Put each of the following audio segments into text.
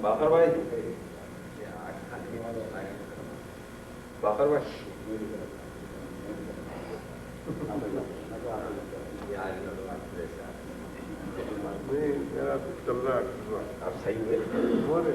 बाकर भाई बाकर भाई चल रहा है आप सही हुए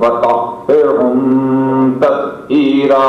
वतहहिरहुम तत्हीरा।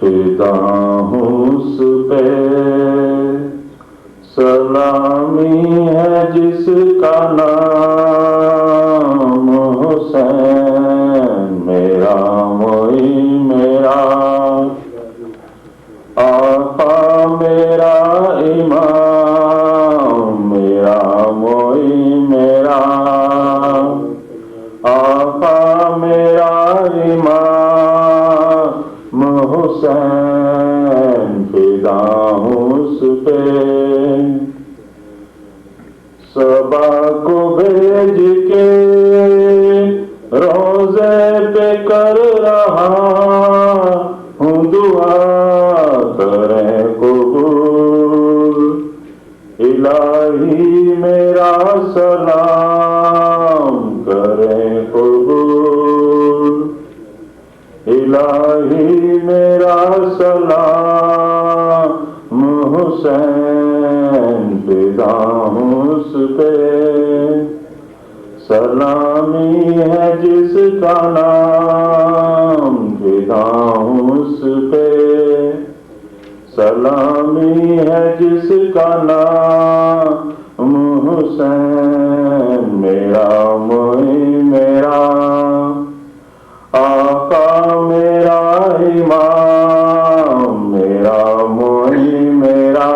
फिदा हूँ उस पे सलामी है जिसका नाम हुसैन मेरा मोई मेरा आका मेरा इमाम मेरा मोई मेरा आका मेरा इमाम हुसैन फिदा हूँ उस पे सबा को भेज के रोज़े पे कर रहा हूँ दुआ करें कबूल इलाही मेरा सलाम करें कबूल इलाही मेरा सलाम हुसैन फिदा हूँ उस पे सलामी है जिस जिसका नाम फिदा उस पे, सलामी है जिसका नाम हुसैन मेरा मोई मेरा, आका मेरा इमाम मेरा मोई मेरा,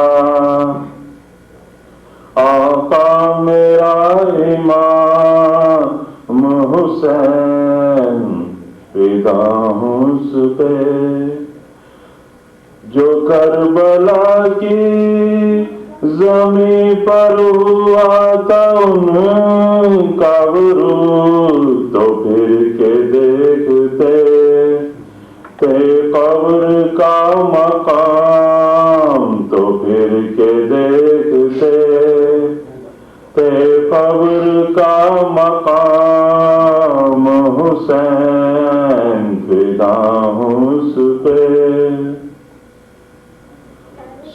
आका मेरा इमाम हुसैन फिदा उस पे, जो करबला की ज़मीं पर हुआ था उनका वरूद, तो फिर के देखते थे कब्र का मकाम, तो फिर के देखते थे कब्र का मकाम, हुसैन फिदा उस पे,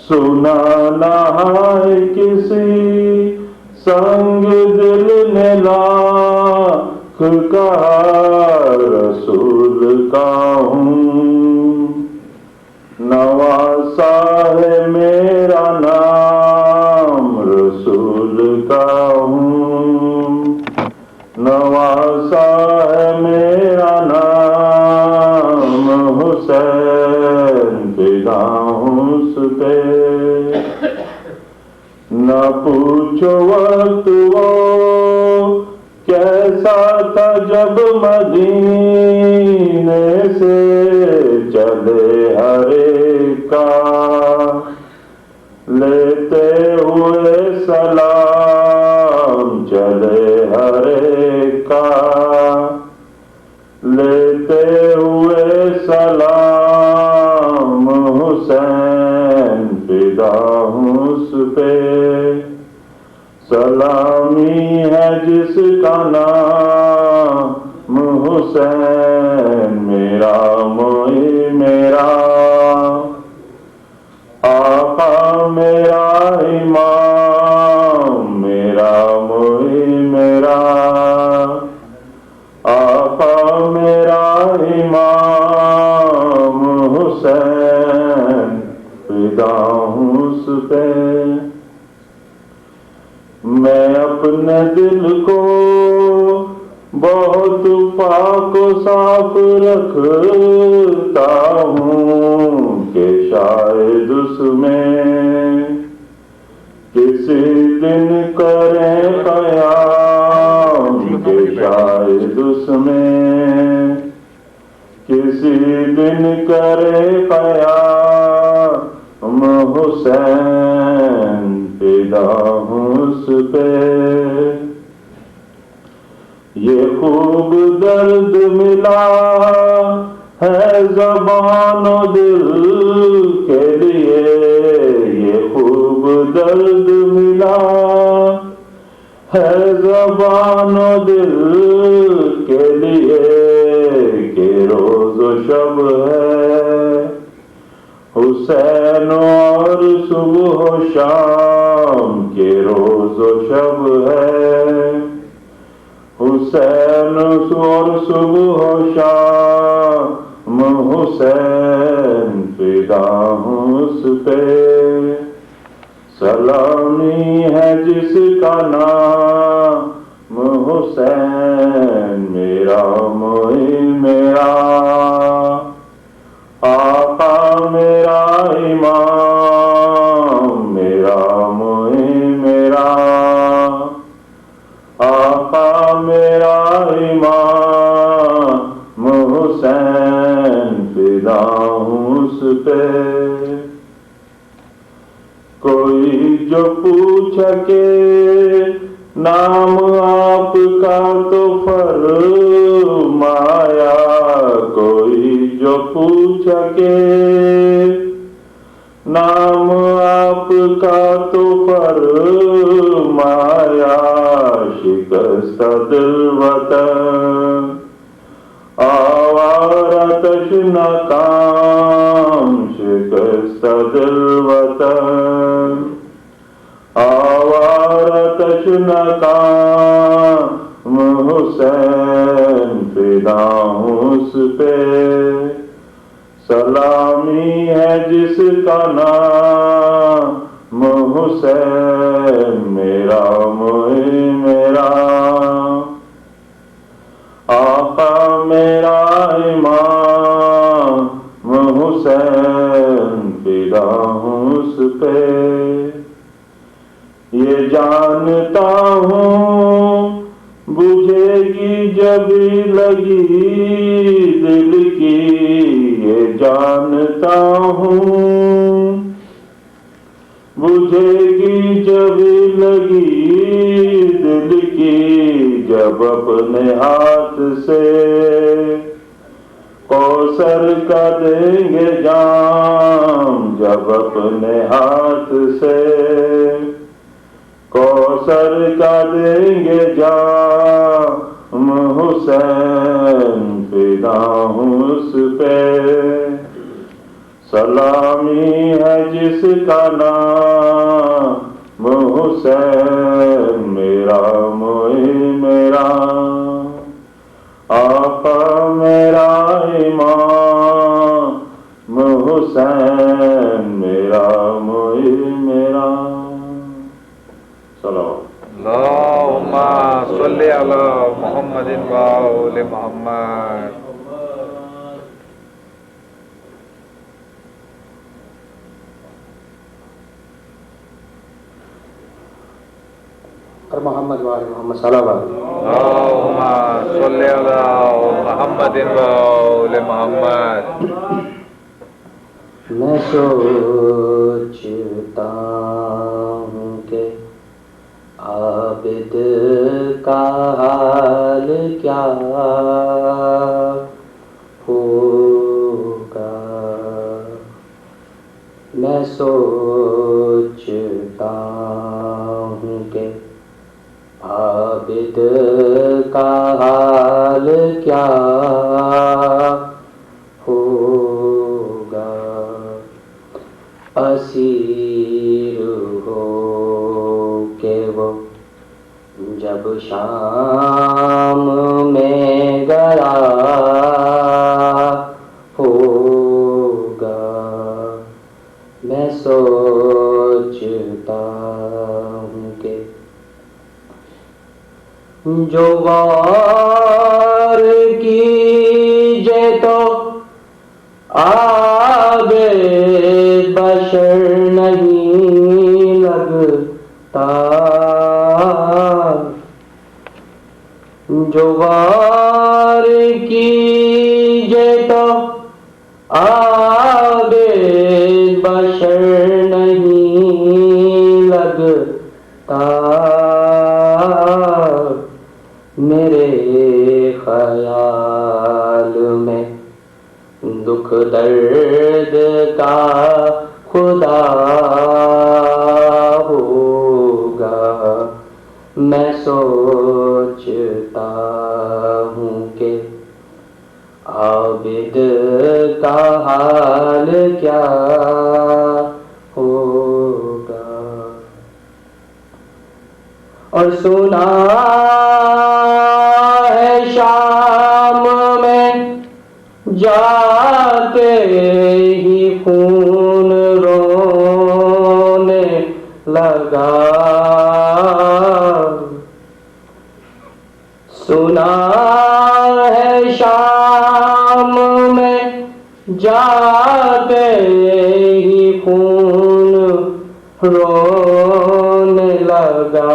सुना नहाय किसी संग दिल ने लाख कहा रसूल का हूँ, नवासा है मेरा नाम रसूल का हूँ, नवासा है मेरा नाम हुसैन फिदा उस पे, न पूछो वक्त वो कैसा था जब मदीने से चले हरे का, लेते हुए सलाम चले हरे का, लेते हुए सलाम हुसैन फिदा उस पे, सलामी है जिसका नाम हुसैन मेरा मोई मेरा, आका मेरा इमाम मेरा मोई मेरा, आका मेरा इमाम हुसैन फिदा उस पे, मैं अपने दिल को बहुत पाक साफ रखता हूँ कि शायद उसमें किसी दिन करें क़याम, कि शायद उसमें किसी दिन करें क़याम, हुसैन फिदा उस पे, ये खूब दर्द मिला है ज़बान और दिल के लिए, ये खूब दर्द मिला है ज़बान और दिल के लिए, कि रोज़ व शब है हुसैन और सुबह शाम, के रोज़ व शब है हुसैन और सुबह शाम, हुसैन फिदा उस पे, सलामी है जिसका नाम हुसैन मेरा मोई मेरा, आका मेरा इमाम मेरा मोई मेरा, आका मेरा इमाम हुसैन फिदा उस पे, कोई जो पूछ के नाम आपका तो फरमाया, कोई जो पूछ के नाम आपका तो फरमाया, शिकस्त दिल वतन आवारा तश्न काम, शिकस्त दिल वतन आवारा तश्न काम, हुसैन फिदा हूँ उस पे। सलामी है जिसका नाम हुसैन, मेरा मोए मेरा आका, मेरा इमाम हुसैन, फिदा हूँ उस पे। ये जानता हूँ बुझेगी जब लगी दिल की, ये जानता हूँ बुझेगी जब लगी दिल की, जब अपने हाथ से कौसर का देंगे जाम, जब अपने हाथ से कौसर का देंगे जाम हुसैन, फिदा हूँ उस पे। सलामी है जिसका नाम हुसैन, मेरा मोए मेरा आका, मेरा इमाम हुसैन, मेरा मोए मेरा। अल्लाहुम्मा सल्लि अला मुहम्मदिन व आले मुहम्मद। और मोहम्मद वाले मोहम्मद सल्लल्लाहु अल्लाहुम्मा सल्लि अला मुहम्मदिन व आले मुहम्मद। मैं सोचता हूँ कि आबिद का हाल क्या होगा। मैं सोचता हूँ कि आबिद का हाल क्या होगा। असीर हो के वो जब शाम में गया होगा। मैं सोचता हूँ कि जो वार कीजे तो आगे बशर नहीं लगता। जो वार कीजे तो आगे बशर नहीं लगता। मेरे ख्याल में दुख दर्द का खुदा होगा। मैं सोचता हूँ कि आबिद का हाल क्या होगा। और सुना है शाम में जाके ही खून रोने लगा। सुना है शाम में जाके ही खून रोने लगा।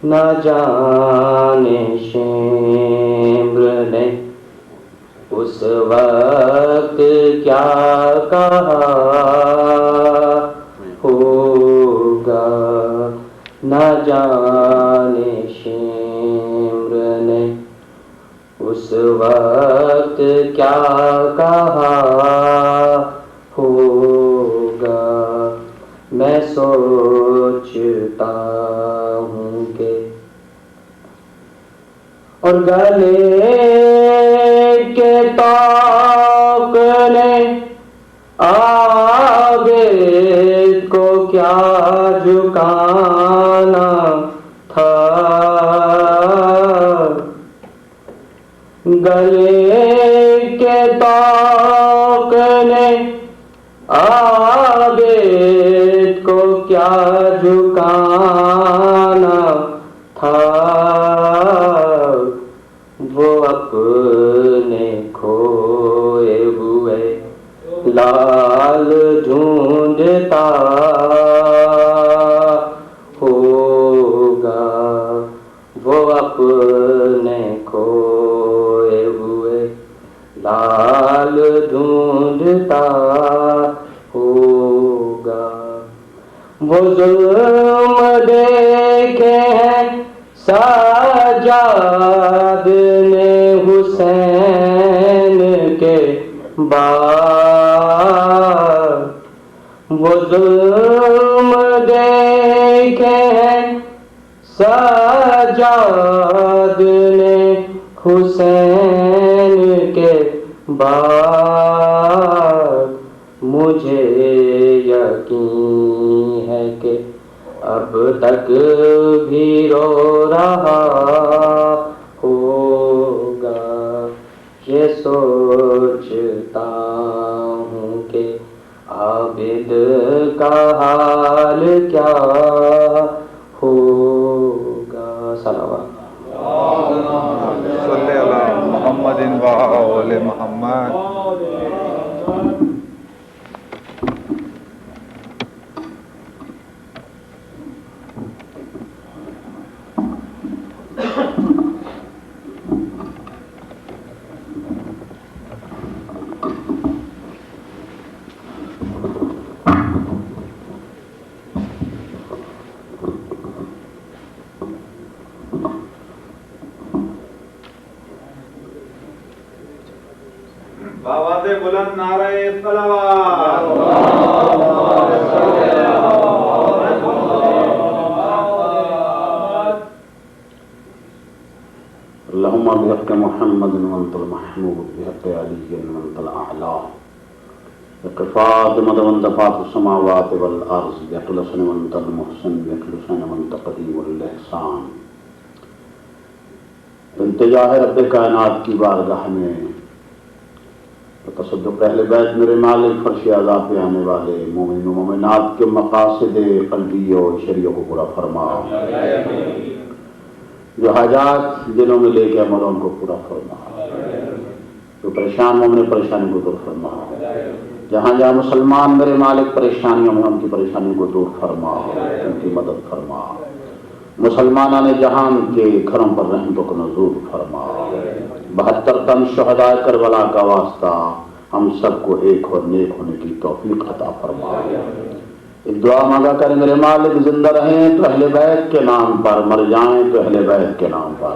न जाने शेम्र ने उस वक्त क्या कहा होगा। न जाने शेम्र ने उस वक्त क्या कहा होगा। मैं सोचता हूँ कि और गले के ताक ने आगे को क्या झुकाना था। गले के तौक ने आबिद को क्या झुकाना था, वो अपने खोए हुए लाल ढूंढता होगा, वो अपने खोए हुए लाल ढूंढता होगा। वो जुल्म देखे हैं साजाद ने हुसैन के बाद, वो जुल्म देखे हैं साजाद ने हुसैन के बाद। मुझे यकीन है कि अब तक भी रो रहा होगा। ये सोचता हूँ कि आबिद का हाल क्या होगा। सलावत सल्ले अला मुहम्मदिन व आले मुहम्मद। आवाज़े बुलंद नारे सलावत। अल्लाहुम्मा बिहक़्क़ि मुहम्मदिन व अंतल महमूद बिहक़्क़ि अलीय्यिन व अंतल अअला फ़ातिमत व अंत फ़ातिहुस समावाति वल अर्ज़ बिहक़्क़ि हसन व अंतल मुहसिन बिहक़्क़ि हुसैन व अंत क़दीमुल इहसान। इंतज़ाह रब्बे कायनात की बारगाह में तसद्दुक़ अहले बैत मेरे मालिक फर्श आज़ा पे आने वाले मोमिन व मोमिनात के मक़ासिद क़ल्बी और शरीय को पूरा फरमा। जो हाजात दिलों में लेके अमलों को पूरा फरमा। जो परेशान मोमिन परेशानी को दूर फरमा। जहाँ जहाँ मुसलमान मेरे मालिक परेशानियों में उनकी परेशानी को दूर फरमा, उनकी मदद फरमा। मुसलमाना ने जहान के घरों पर रहमतों को नज़ूर फरमा। 72 तन शहदा करबला का वास्ता हम सबको एक और नेक होने की तौफीक अता फरमा। एक दुआ मांगा करें मेरे मालिक, जिंदा रहें तो अहले बैत के नाम पर, मर जाएं तो अहले बैत के नाम पर।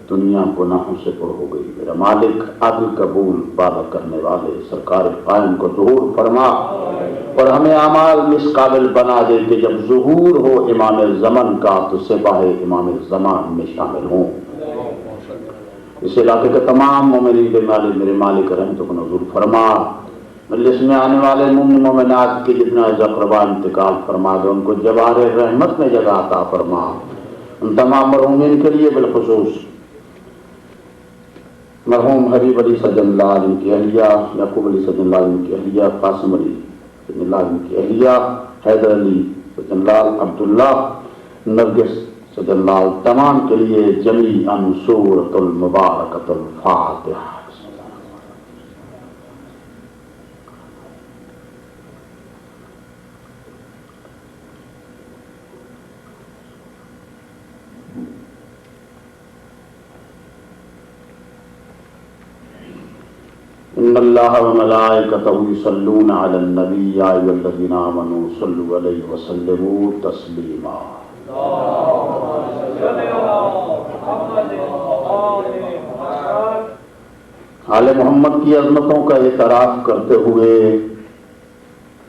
दुनिया गुनाहों से पुर हो गई मेरा मालिक, आदिल कबूल वादा करने वाले सरकार कायम को ज़हूर फरमा और हमें आमाल में इस काबिल बना दे कि जब ज़हूर हो इमाम ज़मन का तो सिपाही इमाम ज़मान में शामिल हों। इस इलाके के तमाम मोमिनीन के मालिक मेरे मालिक रहमतों को नज़ूर फरमा। मजलिस में आने वाले मोमिन मोमिनात के जितना ज़क़रबा इंतकाल फरमा दे, उनको जवारे रहमत में जगह अता फरमा। उन तमाम मरहूमीन के लिए बिलखुसूस मरहूम हबीब अली सजन लाल इनकी अहलिया, याकूब अली सजन लाल इनकी अहलिया, कासिम अली सजन लाल इनकी अहलिया, हैदर अली सजन लाल, अब्दुल्ला, नरगिस सजन लाल, तमाम के लिए जमीअन सूरतुल मुबारकतुल फातिहा। इन्नल्लाह व मलाइकतहु युसल्लूना अलन नबी या अय्युहल्लज़ीना आमनू सल्लु अलैहि व सल्लिमू तस्लीमा। आले मोहम्मद की अज़मतों का एतराफ़ करते हुए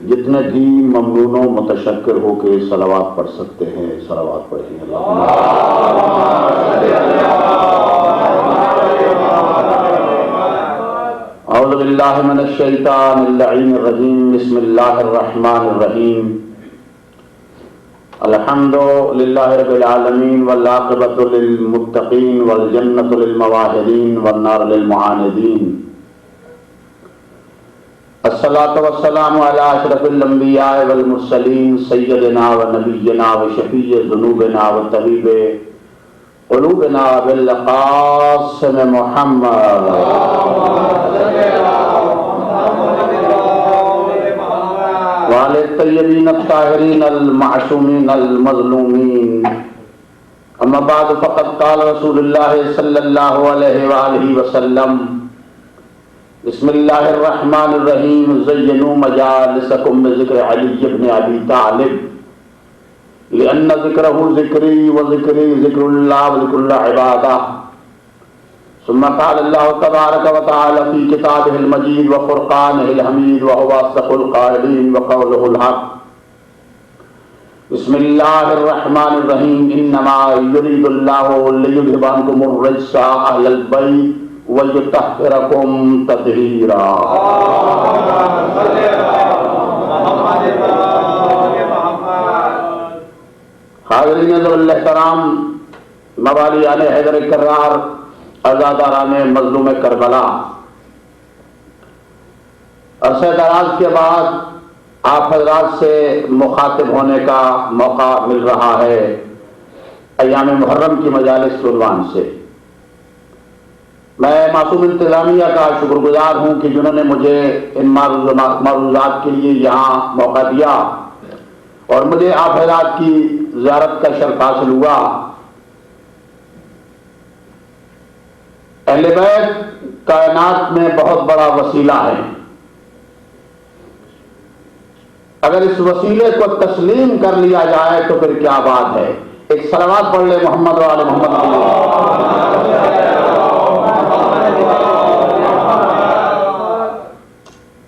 जितने भी ममनूनों मुतशक्किर होकर सलावात पढ़ सकते हैं सलावात पढ़ें। औज़ु बिल्लाहि मिनश शैतानिर रजीम, बिस्मिल्लाहिर रहमानिर रहीम। अल्हम्दुलिल्लाहि रब्बिल आलमीन वल आक़िबतु लिल मुत्तक़ीन वल जन्नतु लिल मुवाहिदीन वन नारु लिल मुआनिदीन। अस्सलातु वस्सलामु अला अशरफिल अंबिया वल मुरसलीन सय्यदिना व नबिय्यिना व शफीय ज़ुनूबिना व तबीबे क़ुलूबिना बिल क़ासिम मुहम्मद वाले तय्यबीन अत्ताहिरीन अल मासूमीन अल मज़लूमीन। अम्मा बाद फ़क़द क़ाल रसूलुल्लाह सल्लल्लाहु अलैहि वालिहि वसल्लम बिस्मिल्लाहिर रहमानिर रहीम ज़य्यनू मजालिसकुम बिज़िक्र अली इब्न अबी तालिब लिअन्न ज़िक्रहु ज़िक्री व ज़िक्री ज़िक्रुल्लाह व ज़िक्रुल इबादा। सुम्मा क़ाल अल्लाहु तबारक व तआला फ़ी किताबिहिल मजीद व फ़ुरक़ानिहिल हमीद व हुवा अस्दक़ुल क़ाइलीन व क़ौलुहुल हक़। बिस्मिल्लाहिर रहमानिर रहीम इन्नमा युरीदुल्लाहु लियुज़हिबा अन्कुमुर रिज्सा अहलल बैत व युतह्हिरकुम तत्हीरा। हाज़रीन अल-इहतराम, मवाली आले हैदर कर्रार, अज़ादाराने मज़लूम करबला, अरसे दराज के बाद आप हज़रात से मुखातिब होने का मौका मिल रहा है अय्याम मुहर्रम की मजालिस के उन्वान से। मैं मासूम इंतज़ामिया का शुक्रगुजार हूँ कि जिन्होंने मुझे इन मारूज़ात के लिए यहाँ मौका दिया और मुझे आप हज़रात की ज़ियारत का शर्फ हासिल हुआ। अहले बैत कायनात में बहुत बड़ा वसीला है। अगर इस वसीले को तस्लीम कर लिया जाए तो फिर क्या बात है। एक सलावत पढ़ ले मोहम्मद वाले मोहम्मद के लिए।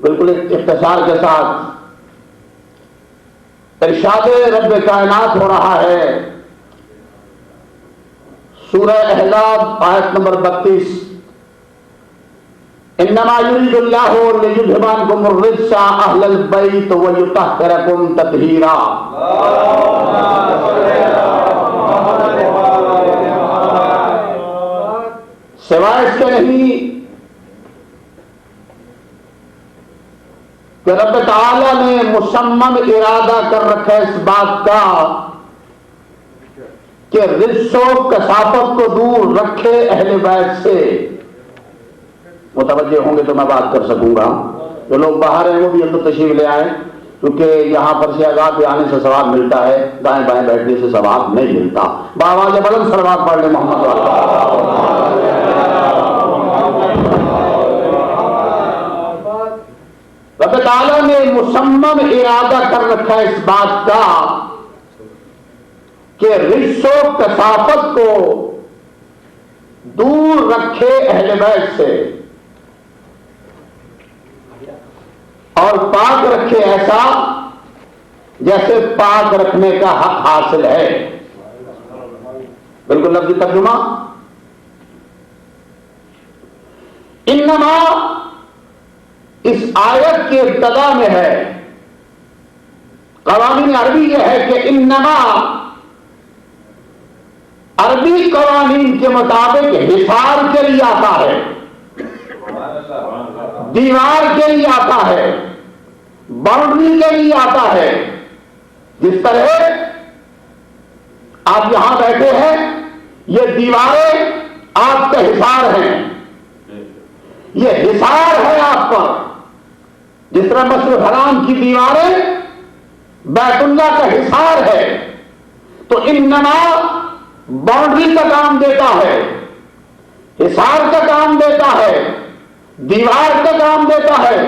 बिल्कुल इख्तिसार के साथ इरशाद रब्ब कायनात हो रहा है। सूरह अहज़ाब आयत नंबर 32, इन्नमा युरीदुल्लाहु लियुज़हिबा अन्कुमुर रिज्सा अहलल बैत व युतह्हिरकुम तत्हीरा। सिवाय इसके नहीं कि रब्ब ताला ने मुसम्मम इरादा कर रखा है इस बात का कि रिज्सो कसाफत को दूर रखे अहले बैत से। मुतवज्जे होंगे तो मैं बात कर सकूंगा। जो लोग बाहर हैं वो भी अंदर तशरीफ ले आए, क्योंकि यहाँ पर से आगाह पे आने से सवाब मिलता है, दाएं बाएं बैठने से सवाब नहीं मिलता। बावाज़ बुलंद सलवात पढ़ ले मोहम्मद वाला। रब्ब ताला ने मुसम्मम इरादा कर रखा है इस बात का कि रिज्सो कसाफत को दूर रखे अहले बैत से और पाक रखे ऐसा जैसे पाक रखने का हक हासिल है। बिल्कुल लफ्ज़ी तर्जुमा, इन्नमा इस आयत के इब्तिदा में है। कवानीन अरबी यह है कि इन्नमा अरबी कवानीन के मुताबिक हिसार के लिए आता है, दीवार के लिए आता है, बाउंड्री के लिए आता है। जिस तरह आप यहां बैठे हैं, ये दीवारें आपका हिसार हैं, ये हिसार है आप पर। जिस तरह मस्जिद हराम की दीवारें बैतुल्लाह का हिसार है, तो इन्नमा बाउंड्री का काम देता है, हिसार का काम देता है, दीवार का काम देता है।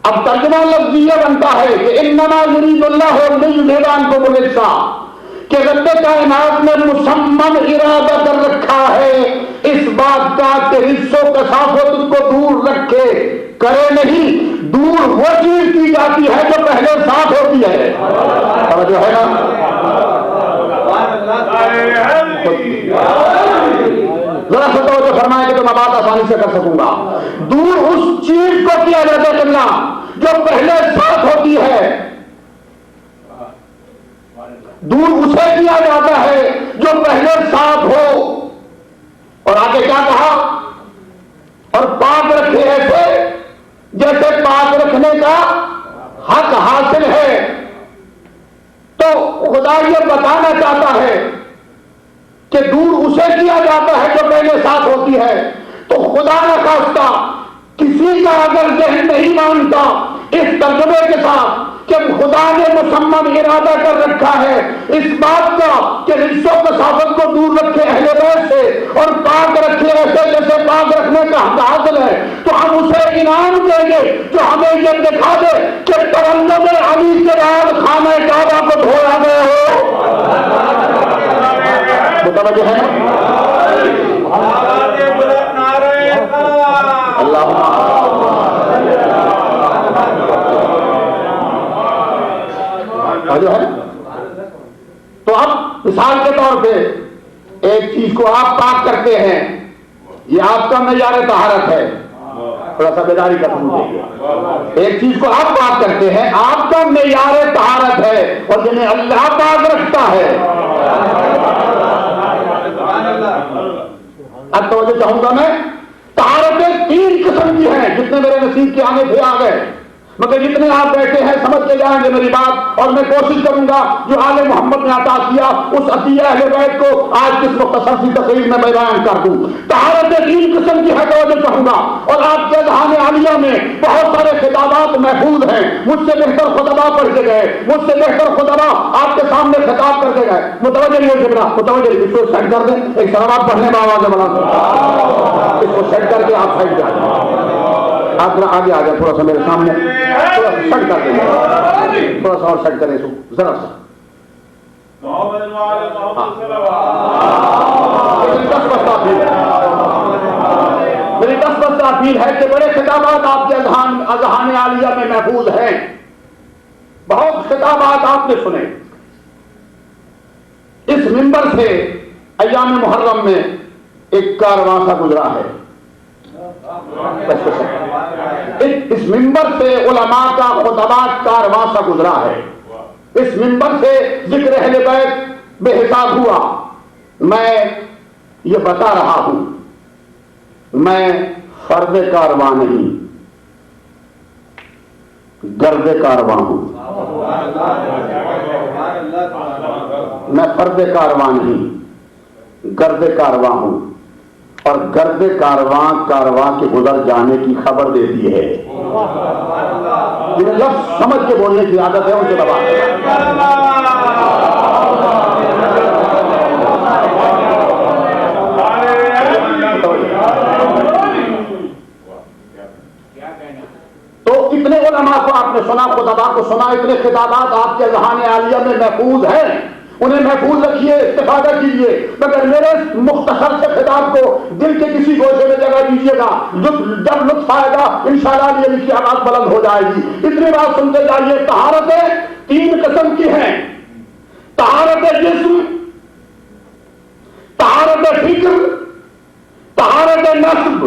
अब तर्जुमा लफ्ज़ ये बनता है कि इन्नमा युरीदुल्लाहु लियुज़हिबा अन्कुमुर रिज्सा, कि रब्ब कायनात ने मुसम्मम इरादा कर रखा है इस बात का कि रिज्सो कसाफत को दूर रखे, करे नहीं। दूर वो चीज की जाती है जो पहले साफ होती है। जो है ना, जरा सा तो फरमाए कि तो मैं बात आसानी से कर सकूंगा। दूर उस चीज को किया जाता करना जो पहले साफ होती है। दूर उसे किया जाता है जो पहले साफ हो। और आगे क्या कहा, और पाक रखे ऐसे जैसे पाक रखने का हक हासिल है। तो खुदा ये बताना चाहता है कि दूर उसे किया जाता है जो पहले साफ होती है। तो खुदा न खास्ता किसी का अगर जहन नहीं मानता इस तर्जुमे के साथ कि खुदा ने मुसम्मम इरादा कर रखा है इस बात का कि रिश्तों कसाफत को दूर रखे अहले बैत से और पाक रखे ऐसे जैसे पाक रखने का हक हासिल है, तो हम उसे इनाम देंगे जो हमें ये दिखा दे कि तरन्नुम अली के बाद खाने काबा को धोया गया हो। मुतवज्जह है ना? जो है। तो अब मिसाल के तौर पे एक चीज को आप पाक करते हैं, ये आपका मयार तहारत है, थोड़ा सा बेदारी का समझिए। एक चीज को आप पाक करते हैं, आपका मयार तहारत है, और जिन्हें अल्लाह पाक रखता है। अब तो चाहूंगा मैं, तहारतें 3 किस्म की हैं, जितने मेरे नसीब के आने थे आ गए, मगर जितने आप बैठे हैं समझ के जाएंगे मेरी बात। और मैं कोशिश करूंगा जो आले मोहम्मद ने अता किया उस अतिया अहले बैत को आज किस मुख्तसर सी तकरीर में मैं बयान कर दूं। तहारत 3 किस्म की है तो कहूंगा, और आपके अज़हान आलिया में बहुत सारे खिताबात महफूज हैं। मुझसे बेहतर खुतबा पढ़ के गए, मुझसे बेहतर खुतबा आपके सामने खिताब करके गए। मुतवज्जह जिब्रा, मुतवज्जह, इसको सेट कर दें, एक सलावत पढ़ने में आवाज बना, इसको सेट करके आप साइड जा जाए, आप जरा आगे आ जाए, थोड़ा सा मेरे सामने, थोड़ा सा सेट कर देंगे, थोड़ा सा और सेट करें इसको जरा सा। मेरी 10 बस्ता अपील है कि बड़े खिताबात आपके अज़हान आलिया में महफूज हैं, बहुत खिताबात आपने सुने। इस मिंबर से अय्याम मुहर्रम में एक कारवां सा गुजरा है, इस मिंबर से उलमा का खुतबात कारवां सा गुजरा है, इस मिंबर से जिक्र अहले बैत बेहिसाब हुआ। मैं ये बता रहा हूं, मैं फर्द कारवां नहीं, गर्द कारवां हूं। मैं फर्द कारवां नहीं, गर्द कारवां हूं, और गर्द कारवां के गुजर जाने की खबर देती है। जिन्हें लफ्ज़ समझ के बोलने की आदत है उनसे दबा। तो इतने उलमा को आपने सुना, खुतबा को सुना, इतने खिताबात आपके अज़हान आलिया में महफूज हैं, उन्हें महफूज रखिए, इस्तिफादा कीजिए। मगर मेरे मुख्तसर से खिताब को दिल के किसी गोशे में जगह दीजिएगा, जब लुत्फ आएगा इंशाअल्लाह ये की आवाज बुलंद हो जाएगी। इतनी बात सुनते जाइए। तहारतें 3 किस्म की हैं, तहारत जिस्म, तहारत फिक्र, तहारत नस्ब।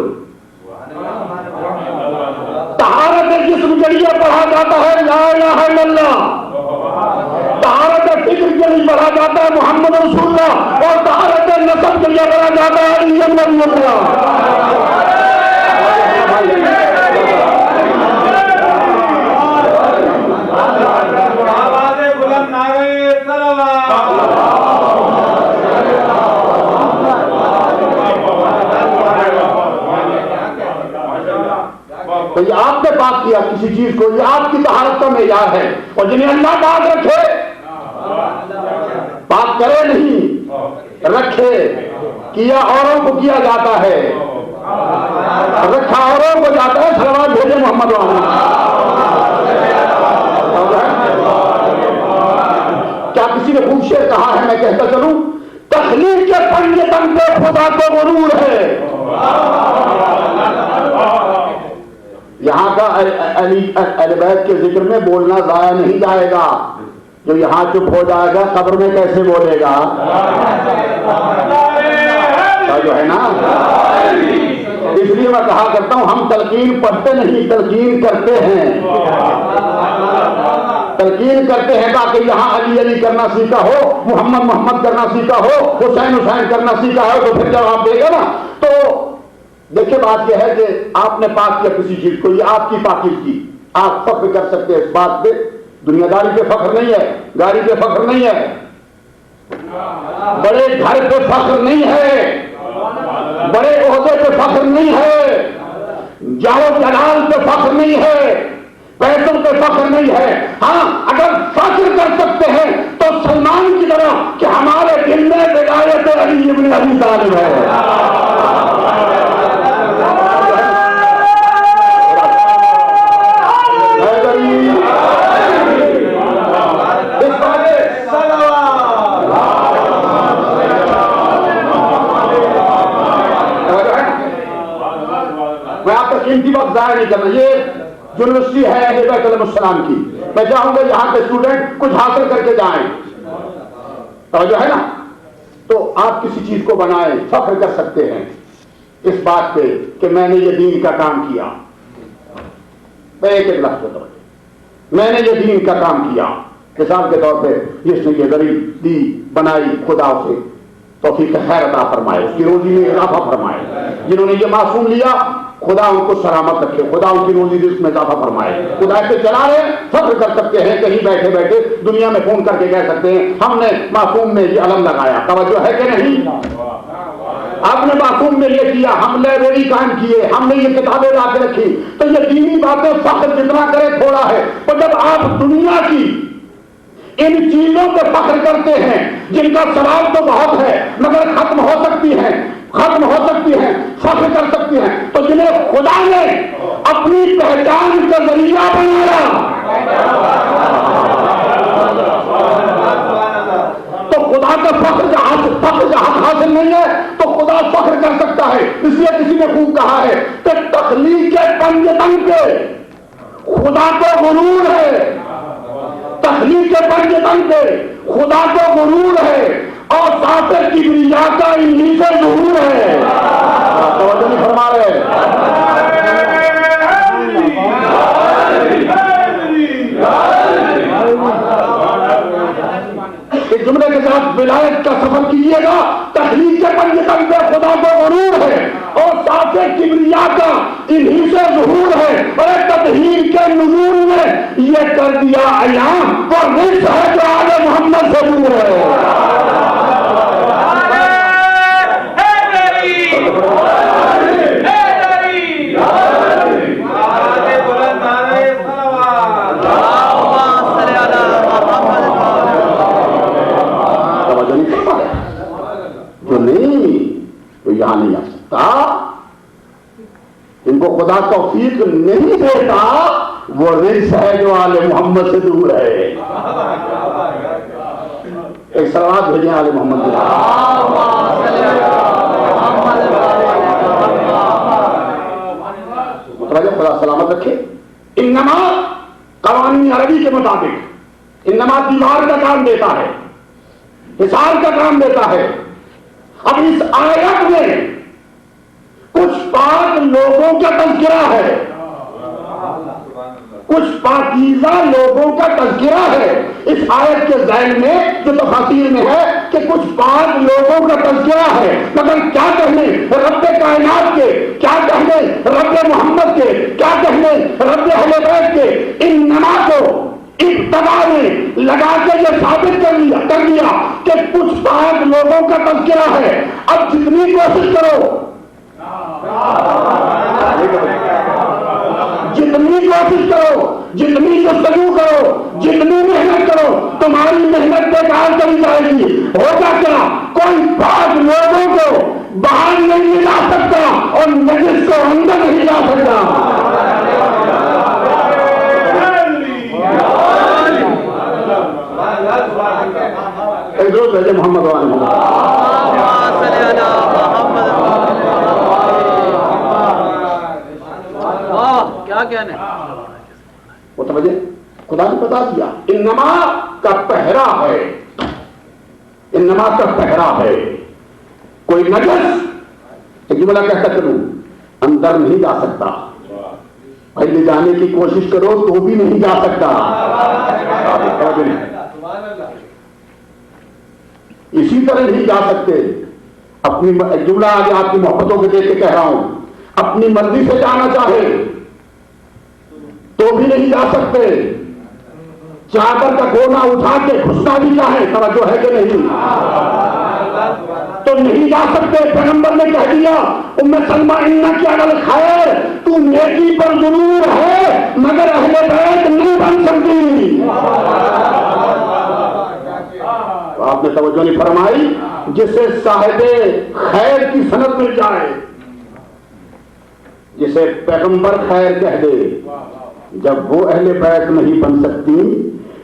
तहारत जिस्म जरिए पढ़ा जाता है ला इलाहा इल्लल्लाह, तहारत फिक्र के लिए पढ़ा जाता है मोहम्मद रसूलुल्लाह, और तहारत नस्ब के लिए पढ़ा जाता है अली अल्लाह। तो ये आपने पाक किया किसी चीज को, ये आपकी तहारत का मेयार है। और जिन्हें अल्लाह पाक रखे, पाक करे नहीं, रखे, किया औरों को किया जाता है, रखा औरों को जाता है। सलवात भेजे मोहम्मद वाला। क्या किसी ने खूब शेर कहा है, मैं कहता चलूं, तखलीक के पंजतन पे खुदा को गुरूर है। यहां का अहले बैत के जिक्र में बोलना जाया नहीं जाएगा। जो यहां चुप हो जाएगा कब्र में कैसे बोलेगा? जो है ना, इसलिए मैं कहा करता हूं हम तलकीन पढ़ते नहीं, तलकीन करते हैं। तलकीन करते हैं ताकि यहां अली अली करना सीखा हो, मोहम्मद मोहम्मद करना सीखा हो, हुसैन हुसैन करना सीखा हो, तो फिर जवाब देगा ना। तो देखिए बात यह है कि आपने पाक किया किसी चीज को, ये आपकी पाकीज़गी, आप फख्र कर सकते हैं इस बात पे, दुनियादारी पे फख्र नहीं है, गाड़ी पे फख्र नहीं है, बड़े घर पे फख्र नहीं है, बड़े ओहदे पे फख्र नहीं है, जाओ जलाल पे फख्र नहीं है, पैसों पे फख्र नहीं है। हाँ, अगर फख्र कर सकते हैं तो सलमान की तरह कि हमारे दिल में विलायत अली इब्न अबी तालिब है। मैं आपका कीमती वक्त जाया नहीं करना, ये यूनिवर्सिटी है अहले बैत अलैहिस्सलाम की, मैं चाहूंगा यहां के स्टूडेंट कुछ हासिल करके जाएं, तो जो है ना, तो आप किसी चीज को बनाएं, फख्र कर सकते हैं इस बात पे कि मैंने ये दीन का काम किया। मैं एक एक लफ्ज़ बताऊं, मैंने ये दीन का काम किया। मिसाल के तौर पे जिसने ये गरीब दी बनाई, खुदा उसे तौफीक खैर अता फरमाए, उसकी रोजी में इजाफा फरमाए। जिन्होंने ये मासूम लिया, खुदा उनको सलामत रखे, खुदा उनकी रोजी रिज़्क़ में इजाफा फरमाए। खुदा पे चला रहे, फख्र कर सकते हैं, कहीं बैठे बैठे दुनिया में फोन करके कह सकते हैं हमने मासूम में ये अलम लगाया। तवज्जो है कि नहीं? आपने मासूम में ये किया, हम लाइब्रेरी कायम किए, हमने ये किताबें ला के रखी। तो ये दीनी बातें फख्र जितना करे थोड़ा है। तो जब आप दुनिया की इन चीजों पे फख्र करते हैं जिनका सवाल तो बहुत है मगर खत्म हो सकती है, खत्म हो सकती है, फख्र कर सकती है, तो जिन्हें खुदा ने अपनी पहचान का जरिया बनाया, तो खुदा का फख्र जहां हासिल नहीं है तो खुदा फख्र कर सकता है। इसलिए किसी ने खूब कहा है कि तख्लीक के पंजतन पे खुदा को गुरूर है, तख्लीक के पंजतन पे खुदा को गुरूर है और साथे किबरिया का इन्हीं से ज़हूर है। तो नहीं फरमा रहे इस जुमले के साथ विलायत का सफर कीजिएगा। तख्लीक के पंजतन पे खुदा को गुरूर है और साथे किबरिया का इन्हीं से ज़हूर है। और तदहीर के नुज़ूल में ये कर दिया अयाम वो रिज़्क़ है जो आले मोहम्मद से दूर है। जो नहीं तो यहां नहीं आ सकता, इनको खुदा तौफीक नहीं देता, वो रिज़्क़ है जो आले मोहम्मद से दूर है। एक सलावत भेजें आले मोहम्मद के, खुदा सलामत रखे। इन्नमा कवानीन अरबी के मुताबिक इन्नमा दीवार का काम देता है, हिसार का काम देता है। अब इस आयत में कुछ पाक लोगों का तज़किरा है, कुछ पाकीज़ा लोगों का तज़किरा है। इस आयत के ज़ैन में जो तफ़सीर में है कि कुछ पाक लोगों का तज़किरा है, मगर क्या कहने रब्बे कायनात के, क्या कहने रब्बे मोहम्मद के, क्या कहने रब्बे अहले बैत के। इन नमा को इब्तिदा में लगा के ये साबित कर दिया कि कुछ पाक लोगों का तज़किरा है। अब जितनी कोशिश करो, जितनी कोशिश करो, जितनी जस्तजू करो, जितनी मेहनत करो, तुम्हारी मेहनत बेकार चली जाएगी। होगा क्या? कोई पाक लोगों को बाहर नहीं ला सकता और नजिस को अंदर नहीं ला सकता। मोहम्मद क्या कहने वो समझे, खुदा ने बता दिया इन्नमा का पहरा है, इन्नमा का पहरा है। कोई नजस एक जुमला कहता चलूं अंदर नहीं जा सकता, भाई ले जाने की कोशिश करो तो भी नहीं जा सकता। इसी तरह नहीं जा सकते। अपनी जुमला आज आपकी मोहब्बतों को देख के कह रहा हूं, अपनी मर्जी से जाना चाहे तो भी नहीं जा सकते। चादर का कोना उठा के घुसना भी चाहे, तवज्जो है कि नहीं, तो नहीं जा सकते। पैगंबर ने कह दिया उम्मे सलमा इन्ना क्या गल खैर, तू नेकी पर जरूर है मगर अहले बैत नहीं बन सकती। तो आपने तवज्जो नहीं फरमाई। जिसे साहिबे खैर की सनद मिल जाए, जिसे पैगंबर खैर कह दे, जब वो अहले बैत नहीं बन सकती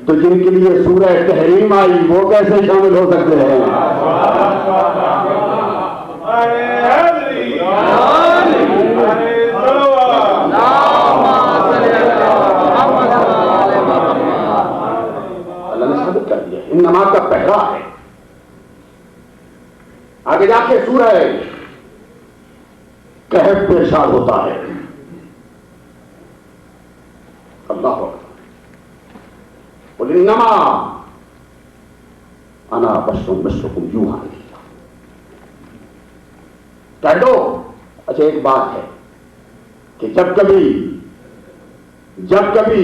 तो जिनके लिए सूरह तहरीम आई वो कैसे शामिल हो सकते हैं? अल्लाह ने साबित कर दिया इन नमाज का पहरा है। आगे जाके सूरह कहफ पे इरशाद होता है, अल्लाह इन्नमा अना बशरुम मिस्लुकुम यूहा कह दो। अच्छा एक बात है कि जब कभी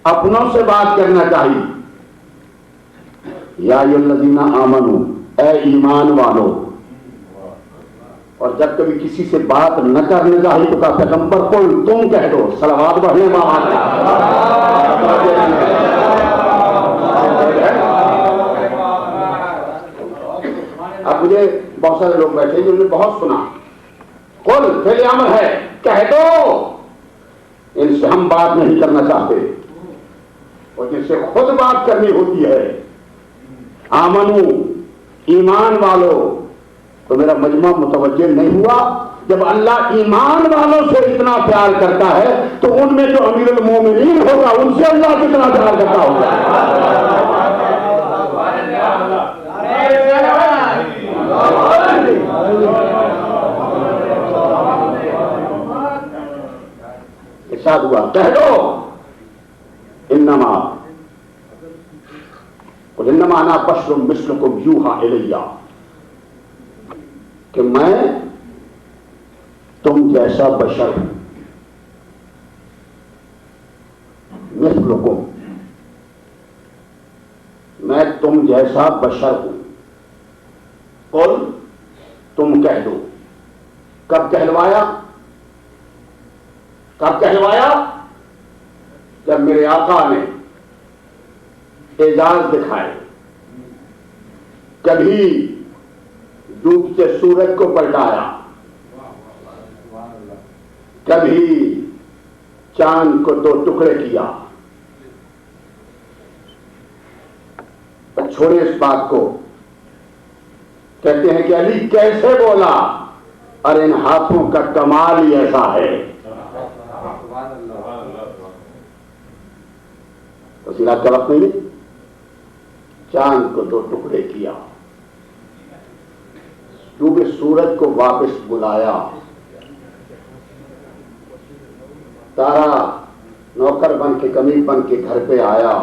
अपनों से बात करना चाहिए, या अय्युहल्लज़ीना आमनू, ए ईमान वालो, और जब कभी किसी से बात न करने चाहिए तो कहा पैगंबर को तुम कह दो। सलावत बढ़ने अब मुझे बहुत सारे लोग बैठे जिन्होंने बहुत सुना, कुल फिर अमर है, कह दो इनसे हम बात नहीं करना चाहते, और जिनसे खुद बात करनी होती है आमनू ईमान वालो, तो मेरा मजमा मुतवज्जे नहीं हुआ। जब अल्लाह ईमान वालों से इतना प्यार करता है तो उनमें जो अमीरुल मोमिनीन होगा उनसे अल्लाह कितना प्यार करता होगा। इरशाद हुआ कह दो इन्नमा अना बशरुम मिस्लुकुम यूहा इलैया, कि मैं तुम जैसा बशर हूं, मिस्लुकुम मैं तुम जैसा बशर हूं। कुल तुम कह दो। कब कहलवाया? जब मेरे आका ने एजाज दिखाए, कभी डूबते सूरज को पलटाया, कभी चांद को दो टुकड़े किया। छोड़े इस बात को, कहते हैं कि अली कैसे बोला? अरे इन हाथों का कमाल ही ऐसा है। तो सिला का वक्त नहीं, चांद को दो टुकड़े किया, डूबे सूरज को वापस बुलाया, तारा नौकर बन के कमीज बन के घर पे आया।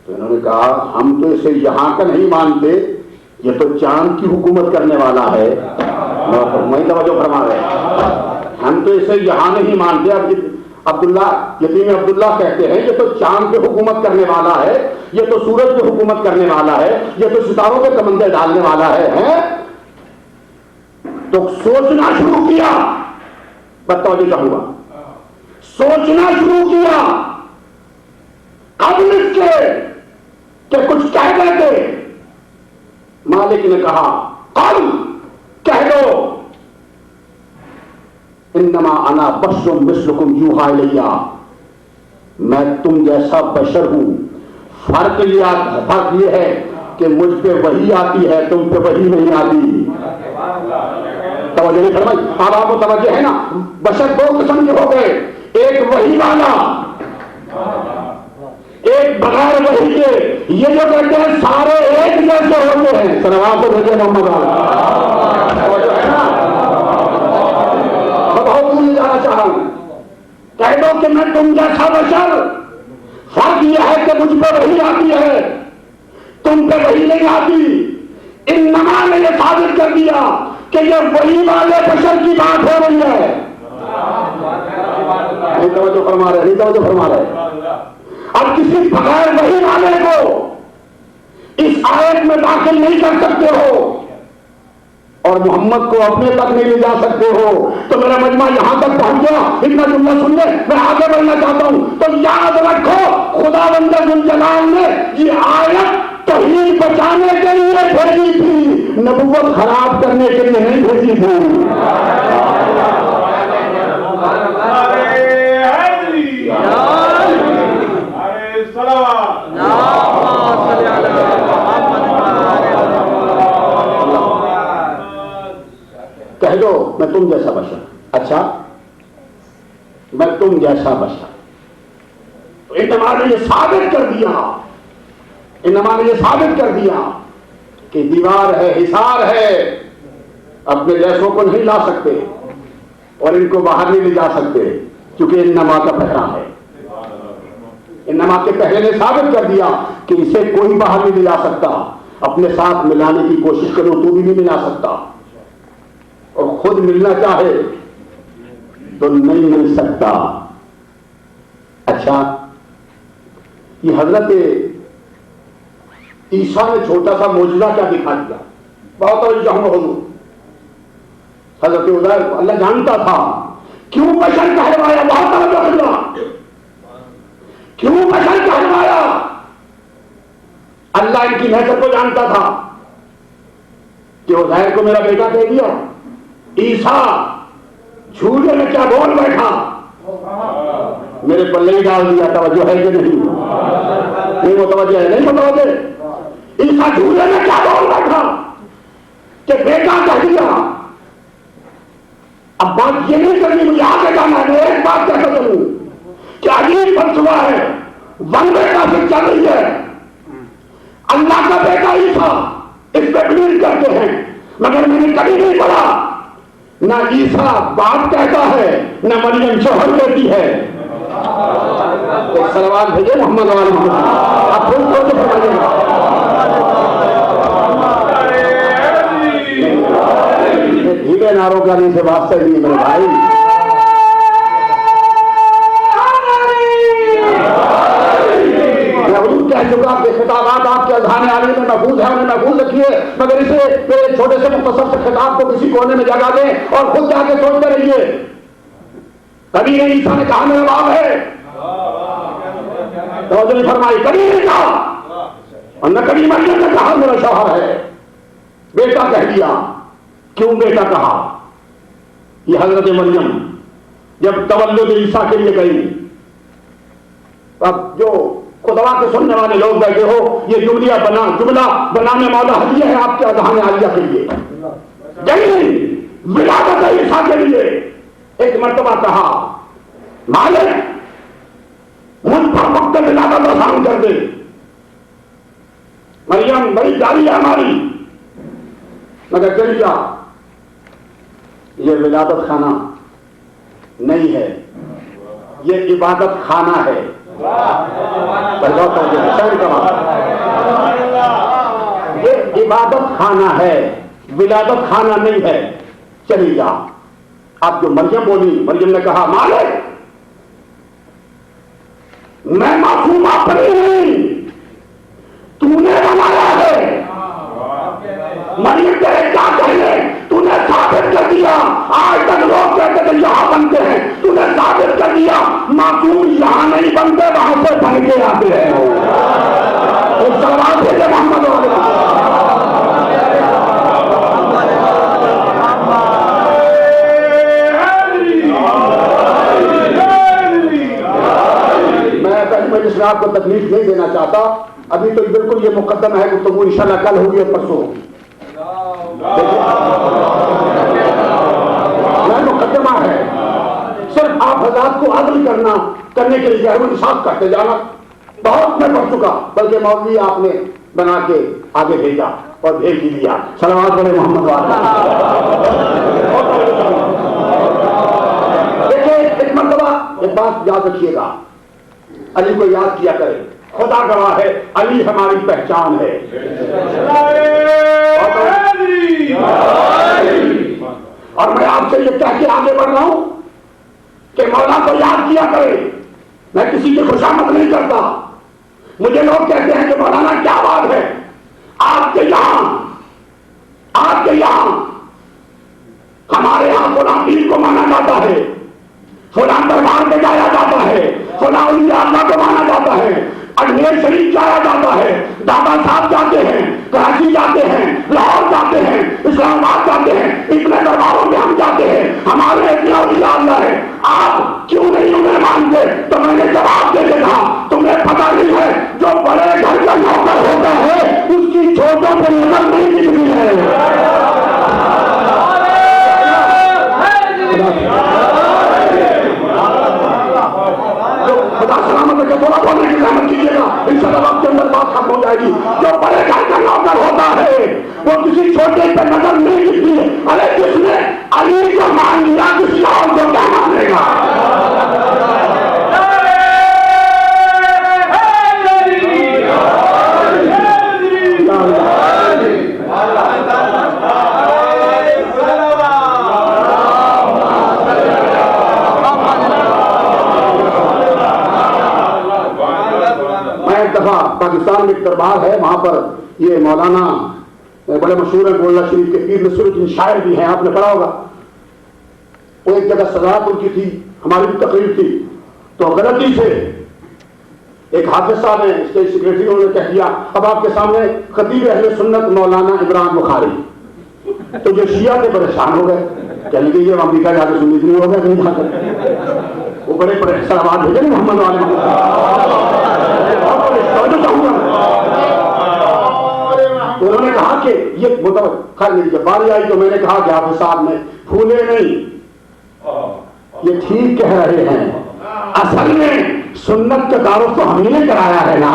तो इन्होंने कहा हम तो इसे यहां का नहीं मानते, ये तो चांद की हुकूमत करने वाला है। नौकर वही तवज्जो फरमा रहे हैं, हम तो इसे यहां नहीं मानते। अब अब्दुल्ला यतीम अब्दुल्ला कहते हैं ये तो चांद पे हुकूमत करने वाला है, ये तो सूरज पे हुकूमत करने वाला है, ये तो सितारों पे कमंदे डालने वाला है? तो सोचना शुरू किया, बताओ चाहूंगा, सोचना शुरू किया अब इसके कि कुछ कह देते। मालिक ने कहा कल कह दो इन्नमा अना बशरुम मिस्लुकुम यूहा इलैया, मैं तुम जैसा बशर हूं। फर्क ये है कि मुझ पे वही आती है, तुम पे वही नहीं आती। तवज्जो नहीं फरमाई? अब आपको तवज्जो है ना? बशर दो किस्म के हो गए, एक वही वाला, एक बगैर वही के। ये जो कहते हैं सारे एक जैसे होते हैं, सनवाब को भेजे मोहम्मद मैं तुम जैसा बशर, फर्क यह है कि मुझ पर वही आती है, तुम पे वही नहीं आती। इन नमा ने यह साबित कर दिया कि ये वही वाले बशर की बात हो रही है। नहीं तवज्जो फरमा रहे, नहीं तवज्जो फरमा रहे। अब किसी बगैर वही वाले को इस आयत में दाखिल नहीं कर सकते हो और मोहम्मद को अपने तक नहीं ले जा सकते हो। तो मेरा मजमा यहां तक पहुंच गया। इतना जुमला सुन ले, मैं आगे बढ़ना चाहता हूं। तो याद रखो, खुदावंद जुल जलाल ने ये आयत तौहीद बचाने के लिए भेजी थी, नबुव्वत खराब करने के लिए नहीं भेजी थी। कह दो मैं तुम जैसा बशर। अच्छा, मैं तुम जैसा बशर। तो इनमा ने यह साबित कर दिया, इनमा ने यह साबित कर दिया कि दीवार है, हिसार है, अपने जैसों को नहीं ला सकते और इनको बाहर नहीं ले जा सकते, क्योंकि इनमा का पहरा है। इनमा के पहले ने साबित कर दिया कि इसे कोई बाहर नहीं ले जा सकता। अपने साथ मिलाने की कोशिश करो तो भी नहीं मिला सकता, और खुद मिलना चाहे तो नहीं मिल सकता। अच्छा, ये हजरत ईसा ने छोटा सा मौजूदा क्या दिखा दिया? बहुत हजरत उज़ैर अल्लाह जानता था क्यों बशर कहलवाया। बहुत क्यों बशर कहलवाया? अल्लाह इनकी नहजत को जानता था कि उज़ैर को मेरा बेटा कह दिया। ईसा झूले में क्या बोल बैठा, मेरे पल्ले ही डाल दिया। तवज्जो है कि नहीं? नहीं मुतवज्जो है, नहीं मुतवज्जो। ईसा झूले में क्या बोल बैठा कि बेटा कह दिया। अब बात ये नहीं करनी, मुझे आगे जाना है। एक बात कहता चलूं कि अजीब फलसफा है, वन बेटा से चल रही है। अल्लाह का बेटा ईसा, इस पे बिलीव करते हैं, मगर मैंने कभी नहीं पढ़ा ना ईसा बाप कहता है ना मरियम शोहर कहती है। एक सलवात भेजे मोहम्मद वाले मोहम्मद, आप खुद को तो फरमाइएगा। धीरे नारों का नहीं से वास्ते नहीं मेरे भाई। कह चुका कि खिताबात आपके अज़हान आली में महफूज है, उन्हें महफूज रखिए, मगर इसे मेरे छोटे से मुख्तसर से खिताब को किसी कोने में जगह दें और खुद जाके सोचते रहिए। कभी नहीं ईसा ने कहा मेरा बाप है, तो नहीं फरमाई, कभी नहीं कहा। और न कभी मरियम ने कहा मेरा शौहर है। बेटा कह दिया। क्यों बेटा कहा? ये हजरत मरियम जब तवल्लुद ईसा के लिए गई, अब जो खुदा के सुनने वाले लोग बैठे हो, ये जुमला बनाने मौला हदिया है आपके अज़हान आलिया के लिए। नहीं, विलादत है ईसा के लिए। एक मर्तबा कहा, मालिक मुझ पर वक्त विलादत आसान कर दे। मरियम बड़ी गाली है हमारी, मगर चली जा। ये विलादत खाना नहीं है, ये इबादत खाना है। ये इबादत खाना है, विलादत खाना नहीं है। चली जा। अब जो मरियम बोली, मरियम ने कहा मालिक मैं मासूम अपनी नहीं, तूने बनाया है। मरियम तेरे क्या कहने, तूने साबित कर दिया। आज तक लोग कहते थे यहां बनते हैं, तूने साबित कर दिया मासूम यहां नहीं बनते, वहां से बन के आते हैं। तो सवाल थे मोहम्मद मैं जिस आपको तकलीफ नहीं देना चाहता, अभी तो बिल्कुल ये मुकद्दम है कि तुम इंशाल्लाह कल होगी और परसों होगी। मुकदमा है, सिर्फ आप हज़रात को अदल करने के लिए इंसाफ करते जाना। बहुत मैं पढ़ चुका, बल्कि मौलवी आपने बना के आगे भेजा और भेज ही दिया। सलावत बोले मोहम्मद वाले। देखिए एक मरतबा एक बात बात याद रखिएगा, अली को याद किया करें। खुदा गवाह है, अली हमारी पहचान है। और मैं आपसे ये कह के आगे बढ़ रहा हूं कि मौला को याद किया करें। मैं किसी की खुशामद नहीं करता। मुझे लोग कहते हैं कि मौलाना क्या बात है, आपके यहां हमारे यहां फुला पीर को माना जाता है, फुला दरबार में जाया जाता है, फुला उलिया अल्लाह को माना जाता है, अजमेर शरीफ जाया जाता है, दादा साहब जाते हैं, कराची जाते हैं, लाहौर जाते हैं, इस्लामाबाद जाते हैं, इतने दरबारों में हम जाते हैं, हमारे इतने उलिया अल्लाह है, आप क्यों नहीं उन्हें मानते? तो मैंने जवाब देके कहा, तुम्हें पता नहीं है जो बड़े घर का नौकर होता है उसकी छोटों पर नजर नहीं दिखती है। खुदा सलामत रखे, थोड़ा बोलने की सहमत कीजिएगा, इंशाअल्लाह आपके अंदर बात खत्म हो जाएगी। जो बड़े घर का नौकर होता है वो किसी छोटे पे नजर नहीं दिखती है। अरे जिसने अली को मान लिया किसी और को क्या मानेगा? पाकिस्तान में एक दरबार है, वहां पर ये मौलाना बड़े मशहूर है, गोल्ला शरीफ के पीर नसरुद्दीन शायर भी हैं, आपने पढ़ा होगा। वो एक जगह सजात उनकी थी, हमारी भी तकरीर थी, तो गलती से एक हाफिज साहब है, स्टेट सेक्रेटरी, उन्होंने कह दिया अब आपके सामने खतीब अहले सुन्नत मौलाना इमरान बुखारी। तो जो शिया थे परेशान हो गए, कहने के ये अमेरिका जाकर सुन्नी नहीं हो गया कहीं जाकर। वो बड़े बड़े सलावाद भेजे मोहम्मद वाले। उन्होंने कहा कि ये मतलब खैर मेरी जब बारी आई तो मैंने कहा कि हाफिज साहब ने फूले नहीं, ये ठीक कह रहे हैं, असल में सुन्नत का तारुफ तो हमने कराया है ना।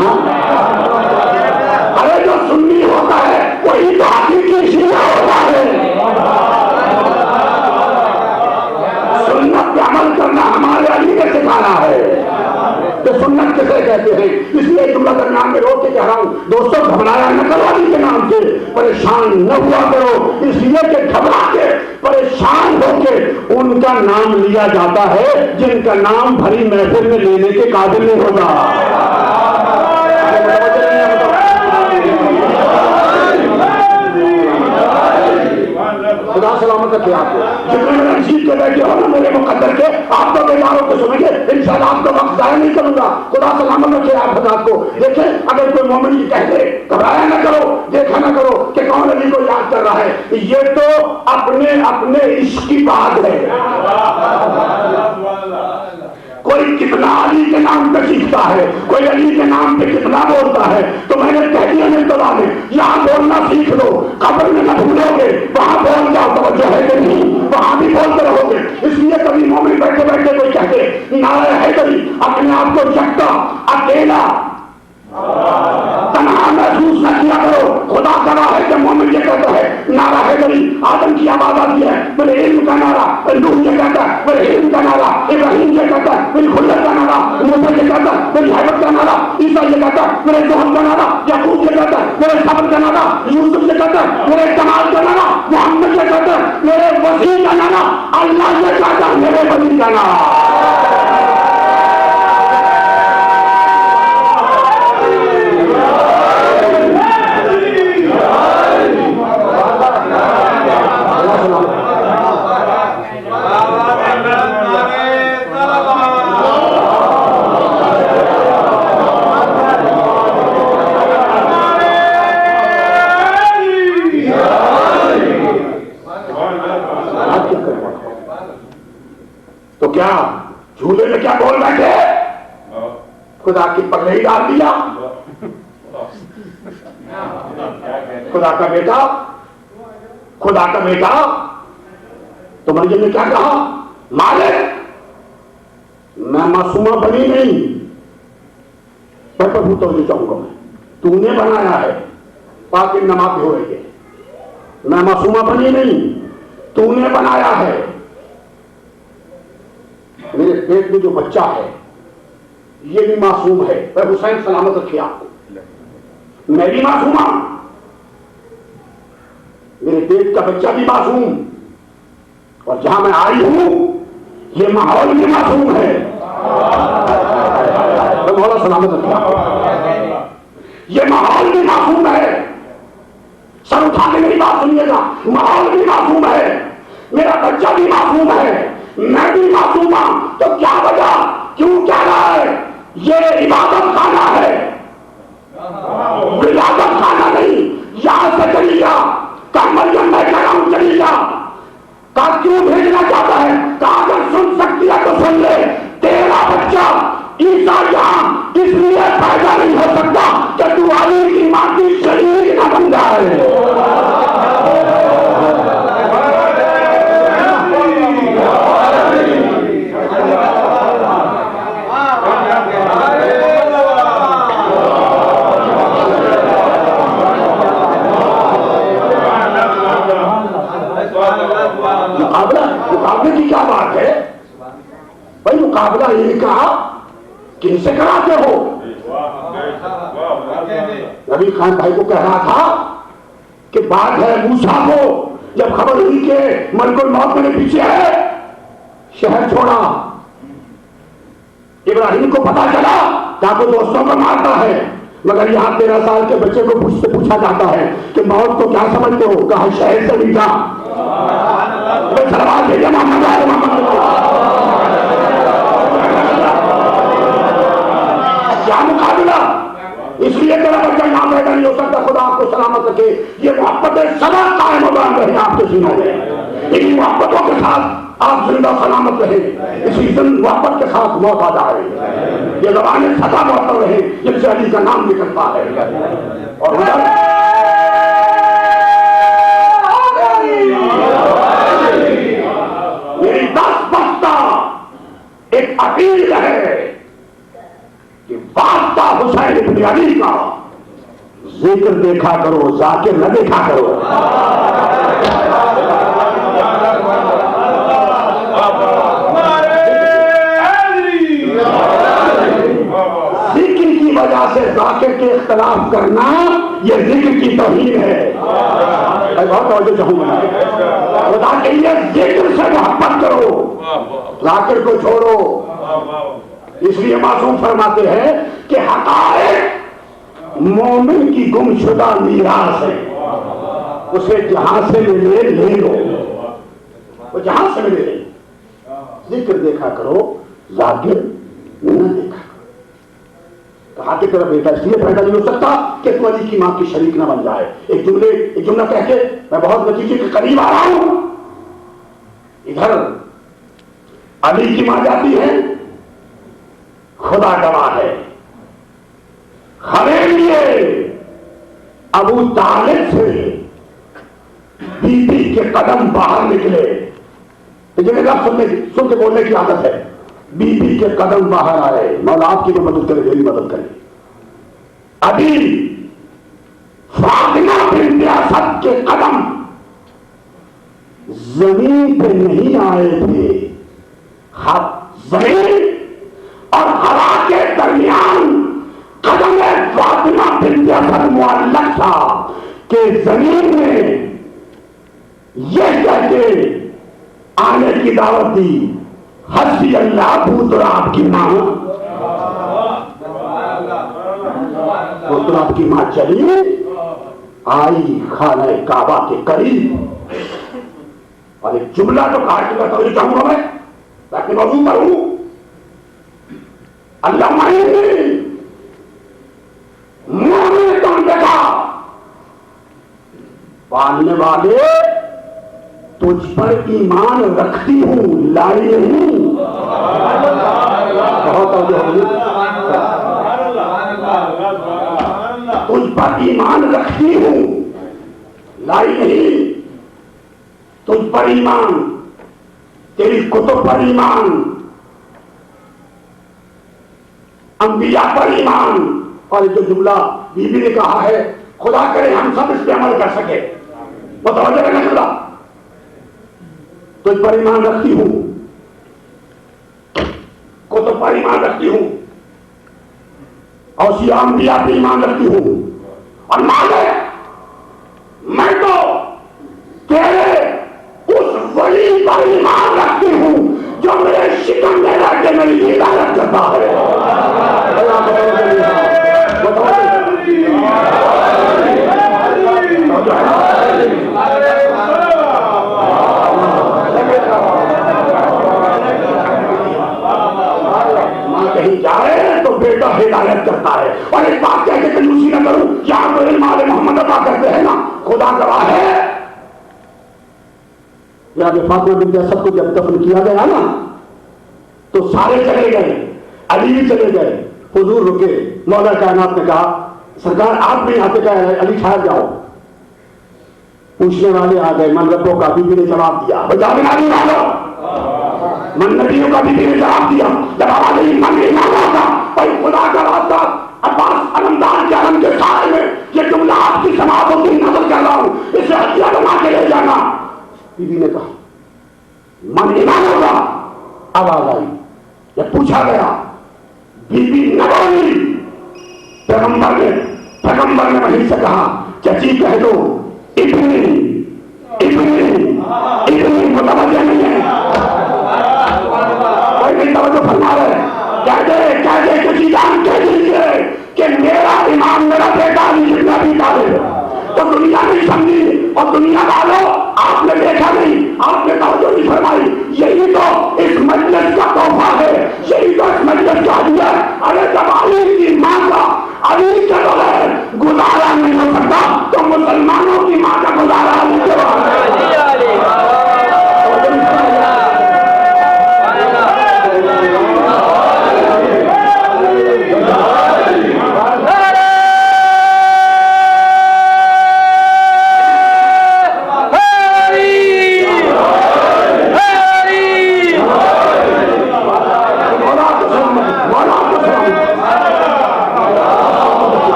अरे जो सुन्नी होता है वही तो हकीकी शिया होता है। सुन्नत पे अमल करना हमारे अली ने सिखाना है। तो सुन्नत किसे कहते हैं? इसलिए जुमला दरमियान में रोक के कह रहा हूं, दोस्तों घबराया न करो, अली के नाम से परेशान न हुआ करो, इसलिए कि घबरा के परेशान होके उनका नाम लिया जाता है जिनका नाम भरी महफिल में लेने के काबिल नहीं होगा। खुदा सलामत रखे आपको। जितने मेरे नसीब के बैठे हो ना मेरे मुकद्दर के, आप तो बेजारों को सुनेंगे, इंशाअल्लाह आपको वक्त जाया नहीं करूंगा। खुदा सलामत रखे आप हज़रात को। देखें, अगर कोई मोमिन की कह दे घबराया ना करो, देखा ना करो कि कौन अली को याद कर रहा है, ये तो अपने अपने इश्क की बात है। कोई कितना अली के नाम पे सीखता है, कोई अली के नाम पे कितना बोलता है। तो मैंने कह दिया मुल्तवा में, यहाँ बोलना सीख लो, कब्र में न भूलोगे, वहां बोल जाओ, तवज्जो है कि नहीं, वहां भी बोलते रहोगे। इसलिए कभी मोमिन बैठे बैठे कोई कहते नारा है कभी अपने आप को जगता अकेला तन्हा महसूस न किया करो। खुदा करा है कि मोमिन ये कहता है नारा है कभी आदम की आवाज आती है, मेरे इल्म का नारा, नूह ये कहता है मेरे इल्म का नारा, इब्राहिम ये कहता है मेरी खुल्लत का नारा, मूसा ये कहता है मेरी हैबत का नारा, ईसा ये कहता है मेरे ज़ुहद का नारा, याकूब ये कहता है मेरे सब्र का नारा, यूसुफ ये कहता है मेरे कमाल का नारा, मोहम्मद ये कहता है मेरे वसी का नारा, अल्लाह ये कहता है मेरे वली का नारा। तो क्या झूले में क्या बोल बैठे? खुदा की पगड़ी ही डाल दिया। खुदा का बेटा, खुदा का बेटा। तो मरियम ने क्या कहा? मालिक मैं मासूमा बनी नहीं, मैं प्रभु तो चाहूंगा, मैं तूने बनाया है, पाकि नमाज हो रही है, मैं मासूमा बनी नहीं, तूने बनाया है। मेरे पेट में जो बच्चा है ये भी मासूम है। वह हुसैन सलामत रखे आपको, मैं भी मासूम हूं, मेरे पेट का बच्चा भी मासूम, और जहां मैं आई हूं ये माहौल भी मासूम है। तो मौला सलामत रखे आपको, ये माहौल भी मासूम है। सर उठा के मेरी बात सुनिएगा, माहौल भी मासूम है, मेरा बच्चा भी मासूम है, मैं भी मासूम हूं। तो क्या वजह, क्यों कह रहा है ये इबादत खाना है, विलादत खाना नहीं। यहां से चली जा, कहा मरियम मैं कह रहा हूं चली जा, कहा क्यों भेजना चाहता है, कहा अगर सुन सकती है तो सुन ले, तेरा बच्चा ईसा यहां इसलिए पैदा नहीं हो सकता कि तू अली की मां की शरीर न बन जाए। मुकाबले की क्या बात है भाई, मुकाबला ये कहा किनसे कराते हो। नबी खान भाई को कह रहा था कि बात है मूसा को जब खबर हुई कि मलकुल मौत मेरे पीछे है, शहर छोड़ा। इब्राहिम को पता चला क्या को दोस्तों को मारता है, मगर यहां 13 साल के बच्चे को पूछा जाता है कि मौत को क्या समझते हो, कहा शहर से मीठा। सलवार भेजे मोहम्मद क्या मुकाबला, इसलिए तेरा बच्चा यहां पैदा नहीं हो सकता। खुदा आपको सलामत रखे, ये मोहब्बतें सदा कायम रहे आपके सीनों में, इन्हीं मोहब्बतों के साथ आप जिंदा सलामत रहे, इसी मोहब्बत के साथ मौत आ जाए, ये जबानें सदा मौत रहे जिनसे अली का नाम निकलता है। और मेरी 10 बस्ता एक अपील है कि वास्ता हुसैन इब्न अली का जिक्र देखा करो, जाकिर न देखा करो। जिक्र की वजह से जाकिर के इख्तलाफ करना यह जिक्र की तौहीन है। बहुत तवज्जो चाहूंगा, खुदा के लिए जिक्र से मोहब्बत करो, जाकिर को छोड़ो। इसलिए मासूम फरमाते हैं कि हक़ाइक़ मोमिन की गुमशुदा मीरास है, उसे जहां से मिले ले लो, वो जहां से मिले ले। जिक्र देखा करो, जाकिर न देखा करो। कहा कि तेरा बेटा इसलिए पैदा नहीं हो सकता कि तू अली की मां की शरीक न बन जाए। एक जुमला कह के मैं बहुत नतीजे के करीब आ रहा हूं। इधर अली की मां जाती है, खुदा गवाह है, हमें लिए अबू तालिब से बीबी के कदम बाहर निकले। लेकिन सुन के बोलने की आदत है, बीबी के कदम बाहर आए। मौला आपकी भी मदद करे, मेरी मदद करे। अभी फातिमा बिन्त असद के कदम जमीन पे नहीं आए थे, जमीन और हवा के दरमियान कदम फातिमा बिन्त असद मुअल्लक था कि जमीन में यह कहते आने की दावत दी, हस्बी अल्लाह पुत्र आपकी मां। पुत्र आपकी मां चली आई खाने काबा के करीब, और एक जुमला तो काट के बताओ चाहूंगा मैं अपने मौजूद पर हूं। अल्लाह मुंह में कौन देखा, पालने वाले तुझ पर ईमान रखती हूं, लाई नहीं। बहुत तुझ पर ईमान रखती हूं, लाई नहीं। तुझ पर ईमान, तेरी कुतुब पर ईमान, अंबिया पर ईमान। और जो जुमला बीबी ने कहा है, खुदा करे हम सब इस पे अमल कर सके। बताओ जरा जुमला, तुझ पर ईमान रखती हूं, ईमान रखती हूं, औसिया अंबिया पे ईमान रखती हूं, और मालिक मैं तो तेरे उस वली पर ईमान रखती हूं जो मेरे शिकम में रह के मेरी हिदायत करता है। मां कहीं जाए तो बेटा हिदायत करता है। और एक बात कह के कंजूसी न करूं, यहां तो इल्माल मोहम्मद अदा करते हैं ना, खुदा गवाह है। जनाब फातिमा बिन्त असद को जब दफन किया गया ना तो सारे चले गए, अली भी चले गए। हुजूर रुके, मौला कायनात ने कहा सरकार आप भी यहाँ पे कह रहे, अली ठहर जाओ। पूछने वाले आ गए, मन रब्बों का बीबी ने जवाब दिया, मन नबियों का बीबी ने जवाब दिया। जब आवाज आई मन इमाम था, भाई खुदा का रास्ता अब्बास अलमदार के आलम के सारे में ये जुमला आपकी समाप्त होती नजर कर रहा हूं, इसे हथियार बना के ले जाना। बीबी ने कहा मन इमाम होगा। आवाज आई, जब पूछा गया बीबी न बोली। पैगंबर ने वहीं से कहा चची कह दो इतनी मुतवज्जो नहीं है, कोई नहीं तवज्जो फरमा रहे। कह दे किसी जान कह दीजिए कि मेरा इमाम मेरा बेटा अली तालिब। तो दुनिया नहीं समझी और दुनिया वालों आपने देखा नहीं, आपने तवज्जो नहीं फरमाई। यही तो इस मजलिस का तोहफा है, यही तो इस मजलिस का हदिया है। अरे जब अली की मां का अली के बगैर गुजारा नहीं हो सकता तो मुसलमानों की मां का गुजारा अली के बगैर।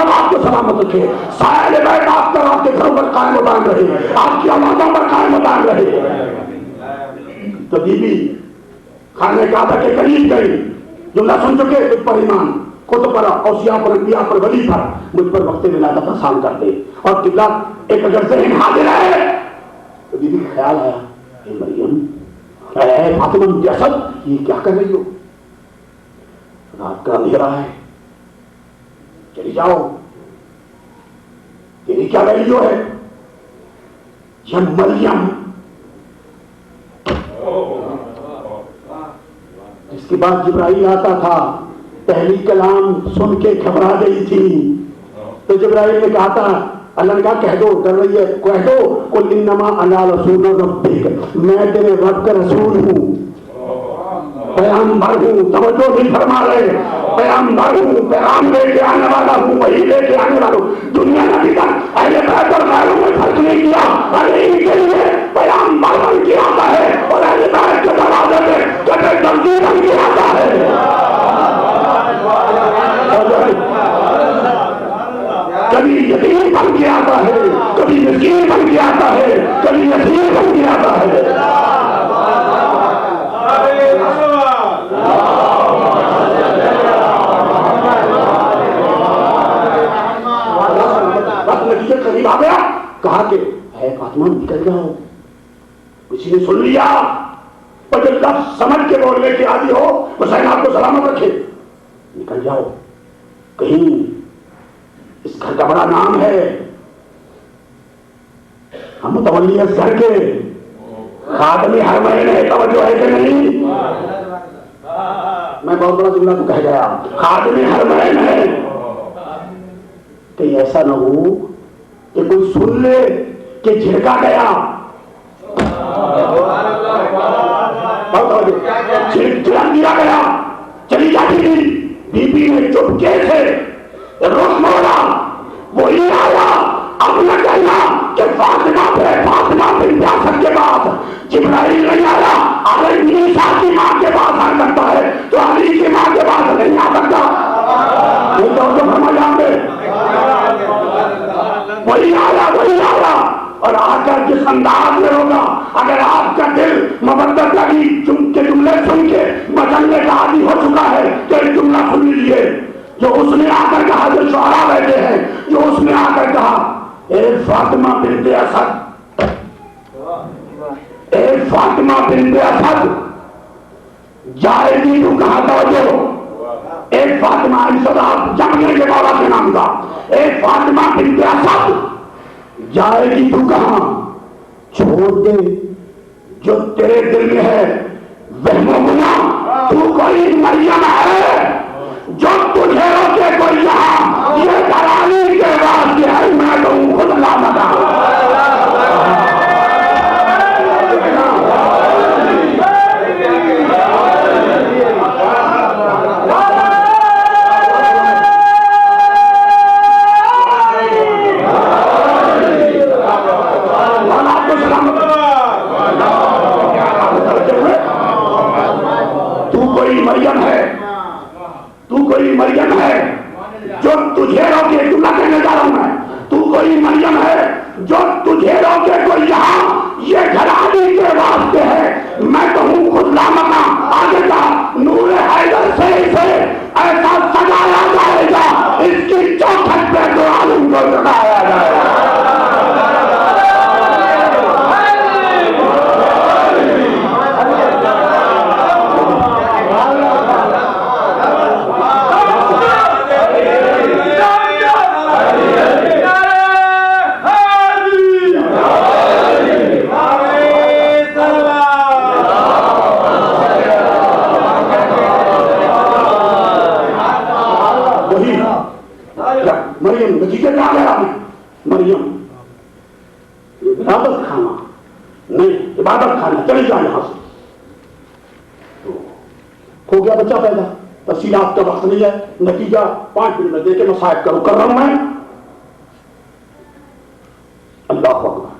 आपको सलामत रखे, सारे बैठ आपकर आपके घरों पर कायम दान रहे, आपकी औलादों पर कायम दान रहे। तो बीबी खाने काबा के करीब गई, जुमला सुन चुके, मुझ पर ईमान, खुद पर, औसिया पर, अंबिया पर, वली पर, मुझ पर वक्त विलादत आसान कर दे। और किबला एक अगर से हाजिर है तो बीबी का ख्याल आया, मरियम फातिमा बिन्त असद ये क्या कर रही हो, रात का अंधेरा है, चली जाओ, तेरी क्या वैल्यू है। यह मरियम इसके बाद जिब्राइल आता था, पहली कलाम सुन के घबरा गई थी। तो जिब्राइल ने कहा था, अल्लाह ने कहा कह दो, डर रही है, कह दो कुल इन्नमा अना रसूल रब्बिक, मैं तेरे रब का रसूल हूं, पैगंबर हूं। तवज्जो नहीं फरमा रहे, पैगंबर हूं, पैगाम लेके आने वाला हूं, वही लेके आने वाला हूं। दुनिया ने अभी तक अहले बैत और गैरों में फर्क नहीं किया। अरे इनके लिए पैगंबर बन के आता है और अहले बैत के दरवाजे पे कटे दर्जी बन के आता है। कभी यतीम बन के आता है, कभी मिस्कीन बन के आता है, कभी यतीम बन के आता है। करीब आ गया, कहा कि है फातिमा निकल जाओ। किसी ने सुन लिया, पर जब लफ्ज़ समझ के बोलने के आदि हो, हुसैन आपको सलामत रखे, निकल जाओ, कहीं इस घर का बड़ा नाम है, हम मुतवल्ली इस घर के, खादमी हर महीने तवज्जो है कि नहीं। मैं बहुत बड़ा जुमला तो कह गया, खादमी हर महीने। कहीं ऐसा न हो कि कोई सुन ले कि झिड़का गया, झिड़क दिया गया, चली जाती थी। बीबी ने चुपके से रुख मोड़ा, वही आया। अब न कहना कि फातिमा बिन्त असद के पास जिब्राइल नहीं आया, अगर ईसा की मां के पास आ सकता है तो अली की मां के पास नहीं आ सकता। फरमा जाते, वही आया और आकर जिस अंदाज में होगा, अगर आपका दिल मोहब्बत लगी के जुमले सुन के बदलने का आदि हो चुका है तो एक जुमला सुन लीजिए जो उसने आकर कहा, जो शोहरा बैठे हैं, जो उसने आकर कहा, ए फातिमा बिन्ते असद, ए फातिमा बिन्ते असद, जाएगी तू कहां था जो एक फातिमा जमने के बाबा के नाम का, एक फातिमा बिन्ते असद, जाएगी तू कहां, छोड़ दे जो तेरे दिल में है वहमोना, तू कोई मरियम है जो तुझे रोके कोई यहां, ये कराने के बाद ये है, मैं कहूं खुद लामता। मरियम है, तू कोई मरियम है जो तुझे रोके, जुमला कहने जा रहा हूं मैं, तू कोई मरियम है जो तुझे रोके कोई यहां, ये घराने के वास्ते है, मैं कहूं खुद लामका। आगे का नूर हैदर से इसे ऐसा सजाया जाएगा, इसकी चौखट पे तो आलम को लगाया जाएगा। मरियम नतीजे में आ गया, मरियम इबादत खाना नहीं, इबादत खाना, चले जाए यहां से। तो हो गया बच्चा पैदा, तफसीलात का वक्त नहीं है, नतीजा 5 मिनट में देके मैं साहब करूं कर रहा हूं मैं। अल्लाह अकबर,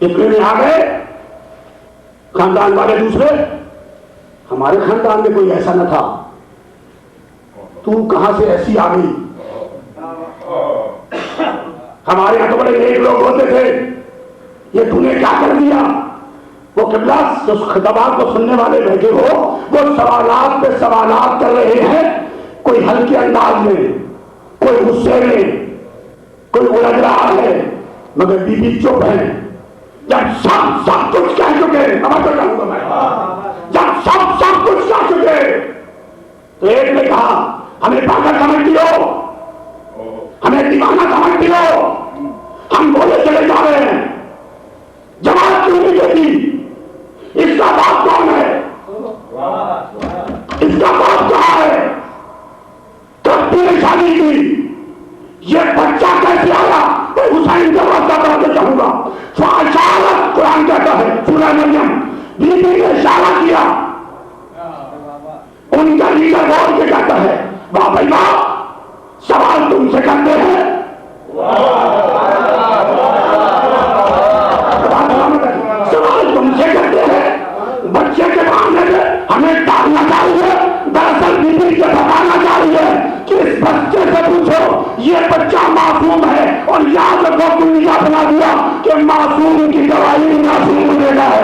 इतने में आ गए खानदान वाले दूसरे, हमारे खानदान में कोई ऐसा न था, तू कहां से ऐसी आ गई, हमारे यहां तो बड़े नेक लोग होते थे, ये तूने क्या कर दिया। वो किबला उस खिताबात को सुनने वाले बैठे हो, वो सवालात पे सवालात कर रहे हैं, कोई हल्के अंदाज में, कोई गुस्से में, कोई उलझ रहा है, मगर बीबी चुप है। जब सब कुछ कह चुके, समझ तो कहूंगा मैं, जब सब कुछ कह चुके तो एक ने कहा हमें पागल समझती हो, हमें दीवाना समझती हो, हम बोले चले जा रहे हैं, जवाब क्यों नहीं देती, इसका बाप कौन है, इसका बाप कहां है, कब तूने शादी की, ये बच्चा कैसे आया, मैं हुसैन का रास्ता कराते चाहूंगा। कुरान कहता है सूरह मरियम, बीबी ने इशारा किया, उनका लीडर बोल के कहता है वाह भाई वाह, सवाल तुमसे करते हैं, सवाल तुमसे करते हैं, बच्चे के मामले में हमें टालना चाहिए। दरअसल बीबी से बताना चाहिए कि इस बच्चे से पूछो, ये बच्चा मासूम है, और याद रखो तुमने क्या बना दिया कि मासूम की दवाई मासूम देना है।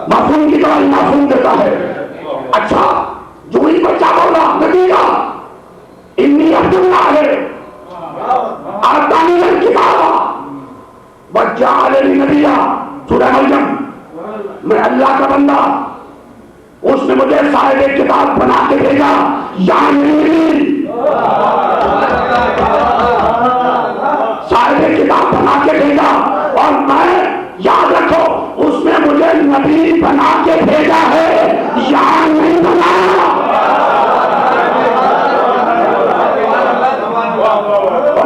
मासूम की दवाई मासूम देता है। अच्छा, जो ही बच्चा बोला नतीजा इन्नी अब्दुल्ला है, आतानी किताबा बच्चा नबिया, सूरह मरियम, मैं अल्लाह का बंदा, उसने मुझे साहिब किताब बना के भेजा, साहिब किताब बना के भेजा, और मैं याद रखो उसने मुझे नबी बना के भेजा है, यहाँ नहीं बनाया।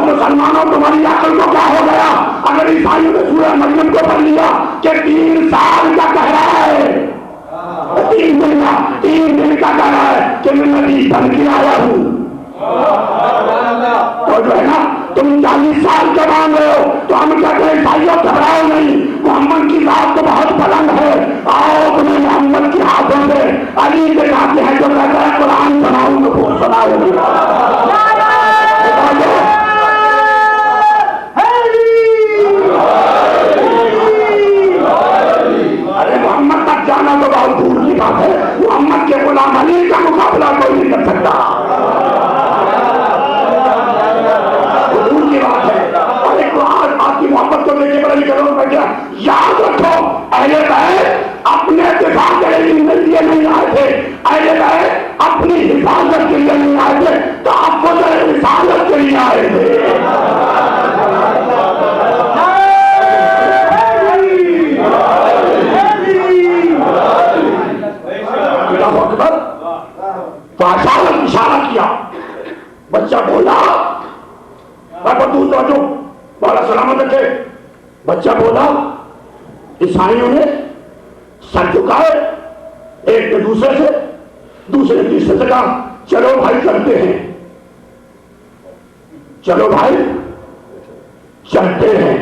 मुसलमानों तुम्हारी अकल को क्या हो गया, अगर ईसाइयों ने सूरह मरियम को पढ़ लिया कि 3 साल का कह रहा है, 3 दिन का कह रहा है कि मैं नबी बन के आया हूं, तो जो है ना तुम 40 साल के मान रहे हो, तो हम कहते हैं ईसाइयों घबराओ नहीं, मोहम्मद की बात तो बहुत बुलंद है, आओ तुम्हें मोहम्मद के हाथों से अली के हाथ हैं जो कहते हैं करना तो बहुत दूर की बात है, मोहम्मद के गुलाम अली का मुकाबला कोई नहीं कर सकता, दूर की बात है। और एक आज आपकी मोहब्बत को लेके बड़ा निकलो बैठ गया। याद रखो, अहले बैत अपने दिफा के लिए नहीं आए थे, अहले बैत अपनी हिफाजत के लिए नहीं आए थे, तो आपको जो हिफाजत के लिए आए थे। तो अचानक इशारा किया, बच्चा बोला, जो बड़ा सलामत रखे, बच्चा बोला, ईसाइयों ने सर झुकाए, एक ने दूसरे से, दूसरे तीसरे से कहा चलो भाई चलते हैं, चलो भाई चलते हैं।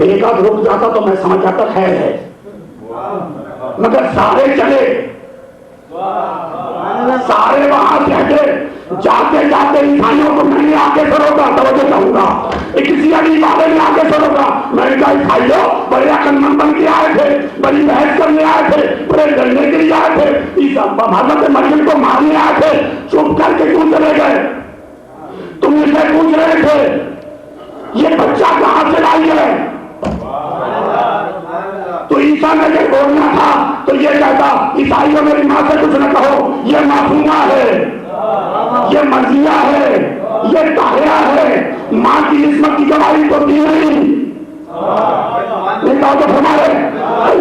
एक आध रुक जाता तो मैं समझ जाता खैर है, मगर सारे चले, सारे वहां से हटे। जाते जाते ईसाइयों को मैंने आगे से रोका, तवज्जो चाहूंगा, किसी अली वाले ने आगे से रोका। मैंने कहा ईसाइयों बड़े अकलमंद बन के आए थे, बड़ी बहस करने आए थे, बड़े लड़ने के लिए आए थे, हज़रत मरियम को मारने आए थे, चुप करके क्यों चले गए? तुम इसे पूछ रहे थे ये बच्चा कहां से लाई है? तो ईसा ने जब बोलना था तो ये कहता ईसाइयों मेरी मां से कुछ न कहो, ये मासूमा है, ये मर्जिया है, ये ताहिरा है, मां की इस्मत की गवाही तो दी नहीं कहा तो हमारे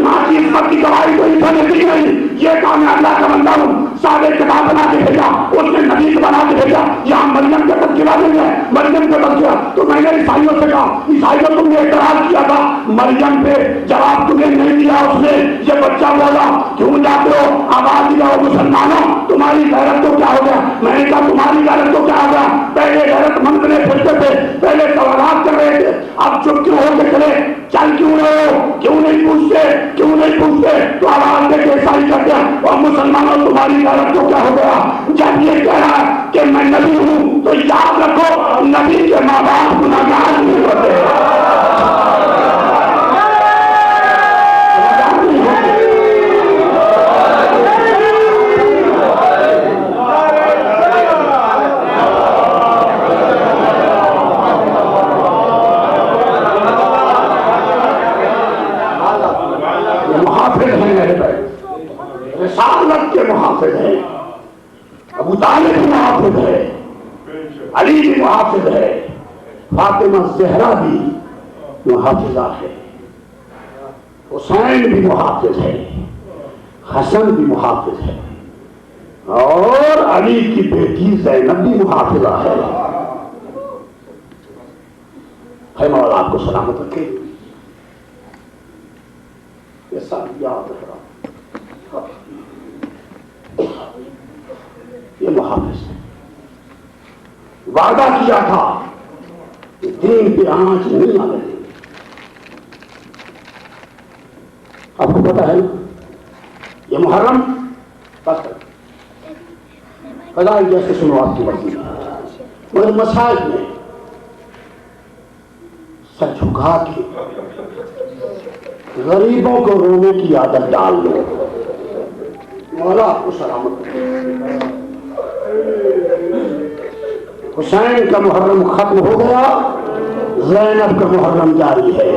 मां की इस्मत की गवाही तो ईसा ने दी नहीं। ये कहा मैं अल्लाह का बंदा हूं, सारे किताब बना के भेजा, उसने नबी को बना के भेजा, यहाँ मरियम के तस्करा नहीं है, मरियम के तस्करा। तो मैंने ईसाइयों से कहा, ईसाइयों तुमने एतराज किया था मरियम पे, जवाब तुम्हें नहीं दिया उसने। ये बच्चा बोला क्यों जाते हो, आवाज दिया हो मुसलमानों, तुम्हारी गैरत तो क्या हो गया? मैंने कहा तुम्हारी गैरत तो क्या हो गया? पहले गैरतमंद ने फिरते थे, पहले सवाल कर रहे थे, अब चुप क्यों होकर चले? चल क्यों रहे हो? क्यों नहीं पूछते? क्यों नहीं पूछते? तो आवाज देके ईसाई करते हैं और मुसलमानों तुम्हारी गैरत तो क्या हो गया? जब ये कह रहा है कि मैं नबी हूं तो याद रखो नबी के माँ बाप गुनाहगार नहीं होते। रिसालत के मुहाफिज है, अबू तालिब भी मुहाफिज है, अली भी मुहाफिज है, फातिमा ज़हरा भी मुहाफिजा है, हुसैन भी मुहाफिज है, हसन भी मुहाफिज है, और अली की बेटी ज़ैनब भी मुहाफिजा है मौला आपको सलामत रखे। ये सब याद रखना, ये मुहाफिज है। वादा किया था कि दीन पे आंच नहीं आने देंगे। आपको पता है ना, ये मुहर्रम फजाइल जैसे शुरुआत की बढ़ती है, मगर मसाइल में सर झुका के गरीबों को रोने की आदत डाल लो, मौला आपको सलामत। हुसैन का मुहर्रम खत्म हो गया, ज़ैनब का मुहर्रम जारी है।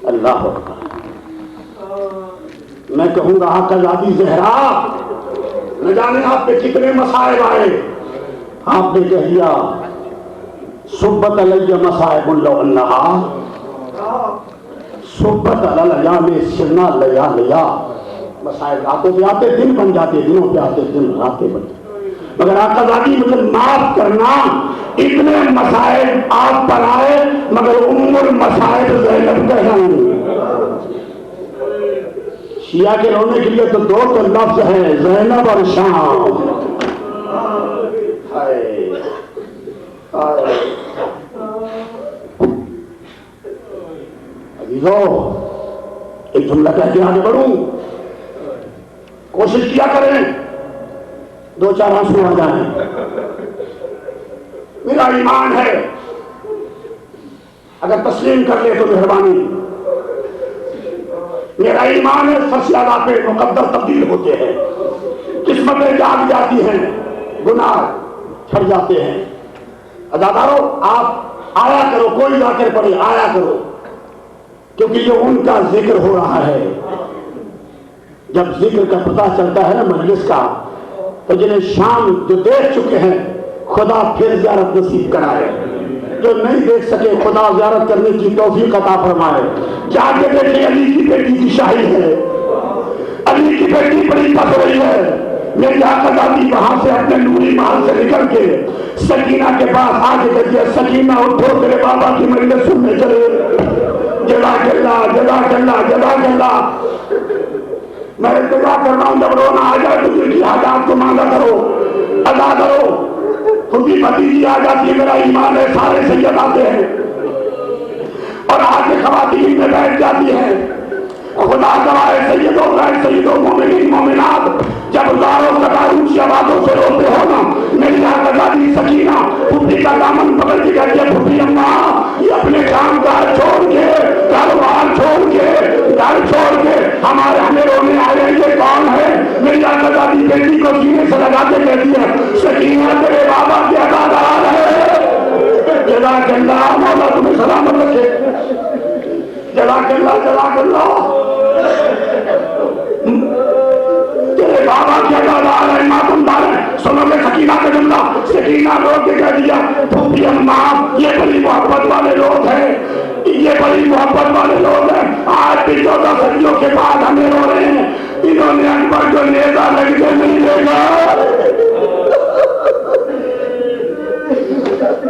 अल्लाह अकबर। मैं कहूंगा आका ज़ाती ज़हरा, न जाने आप पे कितने मसाइब आए, आपने कह दिया सुब्बत अलैया मसाइबुन लौ अन्नहा सुब्बत अलैया में सिरना लया लया। मसाइब रातों पे आते दिन बन जाते, दिनों पे आते दिन रातें बन जाते। मगर आका ज़ाती मुझे माफ करना, इतने मसाइब आप पर आए मगर उम्मुल मसाइब ज़ैनब कहूं। शिया के रोने के लिए तो दो तो लफ्ज है, ज़ैनब और शाम। अजीजों, एक जुमला कह के आगे बढ़ूं, कोशिश किया करें दो चार आंसू आ जाए। मेरा ईमान है अगर तस्लीम कर ले तो मेहरबानी। मेरा ईमान है फर्शियादा पे मुकद्दर तब्दील होते हैं, किस्मतें जाग जाती हैं, गुनाह छड़ जाते हैं। अदादारों, आप आया करो, कोई जाकर पढ़े, आया करो, क्योंकि ये उनका जिक्र हो रहा है। जब जिक्र का पता चलता है ना मजलिस का, तो जिन्हें शाम जो देख चुके हैं खुदा फिर ज़ियारत नसीब कराए, जो नहीं देख सके खुदा ज़ियारत करने की तौफीक अता फरमाए। जाके देखे अली की बेटी की शाही है, अली की बेटी बड़ी पस रही है। मेरी आका दादी वहां से अपने नूरी महल से निकल के सकीना के पास आके कहती है, सकीना उठो, तेरे बाबा की मजलिस सुनने चले। जज़ाकल्लाह जज़ाकल्लाह जज़ाकल्लाह। मैं इंतजार कर रहा हूं, जब रोना आ जाए तो दिल की हाजात को मांगा करो, अदा करो। खुद ही भतीजी आ जाती है, मेरा ईमान है, सारे सैयद आते हैं और आके खवातीन में बैठ जाती है। खुदा गवाए सैयदों गैर सैयदों मोमिनीन मोमिनात, जब ज़ारों कतार ऊंची आवाजों से रोते हो ना, मेरी आका दादी सकीना फुफी का दामन पकड़ के कहती है, फुफी अम्मा ये अपने काम काज छोड़ के, कारोबार छोड़ के, घर छोड़ के हमें रोने आ रहे, ये कौन है? मेरी आका दादी बेटी को सीने से लगा के कहती है, सकीना तेरे बाबा के अदादार है। जज़ाकल्लाह, मौला तुम्हें सलामत रखे। जज़ाकल्लाह जज़ाकल्लाह। तेरे बाबा के अदादार है, मातमदार है। सुनोगे सकीना का जुमला? सकीना रो के कह दिया, फूफी अम्मा ये बड़ी मोहब्बत वाले लोग हैं, ये बड़ी मोहब्बत वाले लोग हैं। आज भी 14 सदियों के बाद हमें रो रहे हैं, इन्होंने अकबर को नेजा लगते नहीं देखा।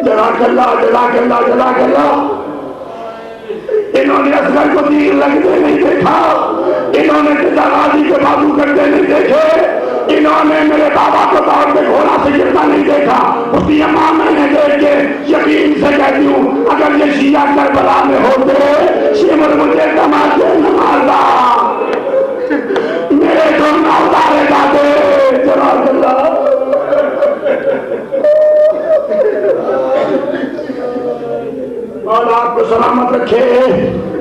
जज़ाकल्लाह जज़ाकल्लाह जज़ाकल्लाह। इन्होंने असगर को तीर लगते नहीं देखा, इन्होंने गाजी के बाजू करते नहीं देखे, इन्होंने मेरे बाबा को दौड़ के घोड़ा से गिरता नहीं देखा। उसकी अम्मा मैंने देख के यकीन से कहती हूँ, अगर ये शिया करबला में होते, शिमर मुझे तमाचे न मारता, मेरे तो न उतारे जाते। जज़ाकल्लाह। मौला आपको सलामत रखे,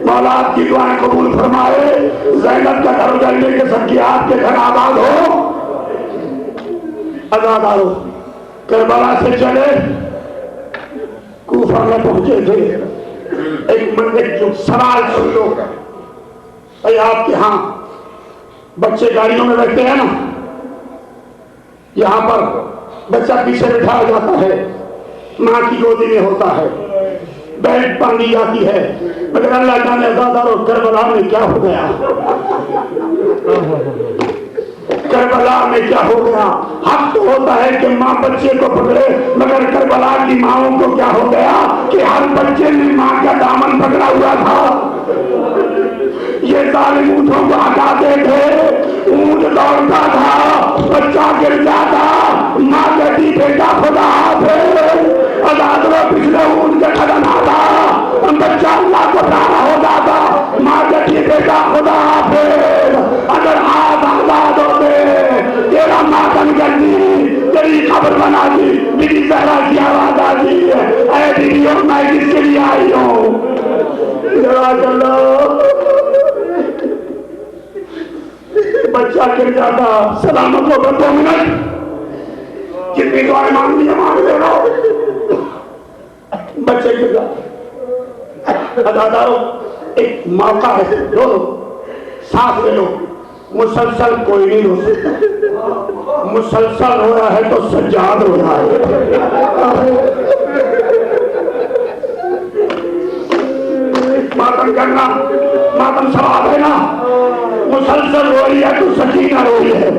मौला आपकी दुआएं कबूल फरमाए। ज़ैनब का घर उजड़ने के सबकी आपके घर आबाद हो। अज़ादारो, करबला से चले कूफा में पहुंचे थे। एक मंदिर जो सवाल सुन लो भाई, आपके यहाँ बच्चे गाड़ियों में बैठते हैं ना, यहाँ पर बच्चा पीछे बिठाया जाता है, माँ की गोदी में होता है, बैठ बांधी जाती है। मगर अल्लाह जाने अज़ादारो करबला में क्या हो गया, करबला में क्या हो गया। हक तो होता है कि माँ बच्चे को पकड़े, मगर करबला की माँओं को क्या हो गया कि हर बच्चे ने माँ का दामन पकड़ा हुआ था। ये जालिम ऊँटों को हटाते थे, ऊँट दौड़ता था, बच्चा गिर जाता, माँ कहती बेटा खुदा हाफिज़। अज़ादारो पिछले ऊँट के कदम आता, बच्चा अल्लाह को प्यारा हो जाता, माँ कहती बेटा खुदा हाफिज़। अगर हाथ आजाद होते, तेरा मातम कर दी, तेरी खबर बना दी, बीबी ज़हरा की आवाज आ दी, ऐ बीबी और मैं किसके लिए आई हूँ। बच्चा गिर जाता, सलामत होगा 2 मिनट, कितनी दुआएं मांगनी है मांग ले लो, बच्चे गिर जाते। अज़ादारो, एक मौका है, रो लो, सांस ले लो। मुसलसल कोई नहीं रो सकता, मुसलसल हो रहा है तो सज्जाद हो रहा है। मातम करना, मातम सवाब है ना, मुसलसल रो रही है तो सकीना रो रही है।